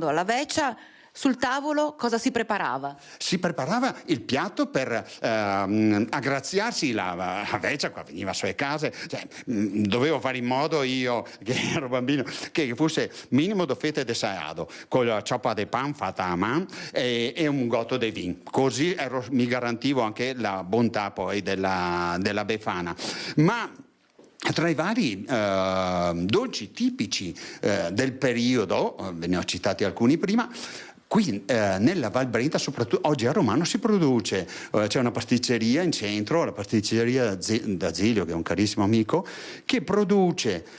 alla veccia, sul tavolo cosa si preparava? Si preparava il piatto per aggraziarsi la vecchia, qua veniva sulle case, cioè, dovevo fare in modo io, che ero bambino, che fosse minimo do fette de saiado, con la cioppa de pan fatta a mano e un gotto di vin. Così mi garantivo anche la bontà poi della Befana. Ma tra i vari dolci tipici del periodo, ve ne ho citati alcuni prima, qui nella Val Brenta, soprattutto oggi a Romano, si produce, c'è una pasticceria in centro, la pasticceria d'Azilio, che è un carissimo amico, che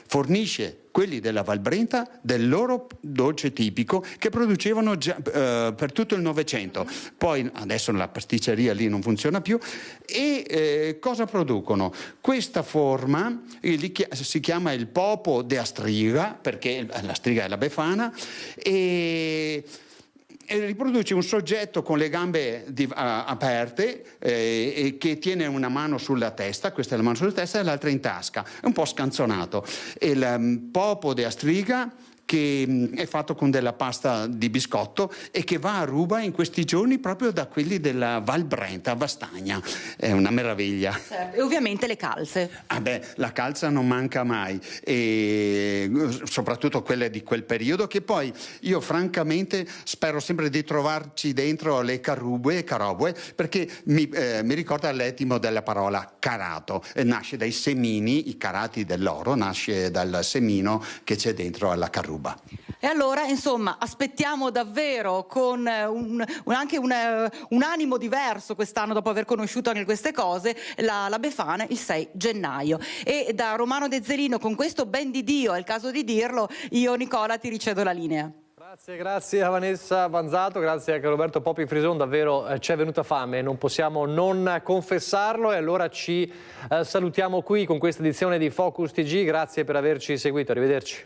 fornisce quelli della Val Brenta del loro dolce tipico che producevano già per tutto il Novecento. Poi adesso la pasticceria lì non funziona più e cosa producono? Questa forma si chiama il popo de Astriga, perché la striga è la Befana, e riproduce un soggetto con le gambe aperte e che tiene una mano sulla testa, questa è la mano sulla testa e l'altra in tasca, è un po' scanzonato. Il popo de Astriga, che è fatto con della pasta di biscotto e che va a ruba in questi giorni proprio da quelli della Val Brenta, a Vastagna. È una meraviglia. Certo. E ovviamente le calze. La calza non manca mai, e soprattutto quelle di quel periodo, che poi io francamente spero sempre di trovarci dentro le carobue, perché mi ricorda l'etimo della parola carato, nasce dai semini, i carati dell'oro, nasce dal semino che c'è dentro alla caruba. E allora, insomma, aspettiamo davvero con anche un animo diverso quest'anno, dopo aver conosciuto anche queste cose, la Befana il 6 gennaio. E da Romano De Zelino, con questo ben di Dio, è il caso di dirlo, io Nicola ti ricevo la linea. Grazie a Vanessa Vanzato, grazie anche a Roberto Popi Frison, davvero ci è venuta fame, non possiamo non confessarlo, e allora ci salutiamo qui con questa edizione di Focus TG, grazie per averci seguito, arrivederci.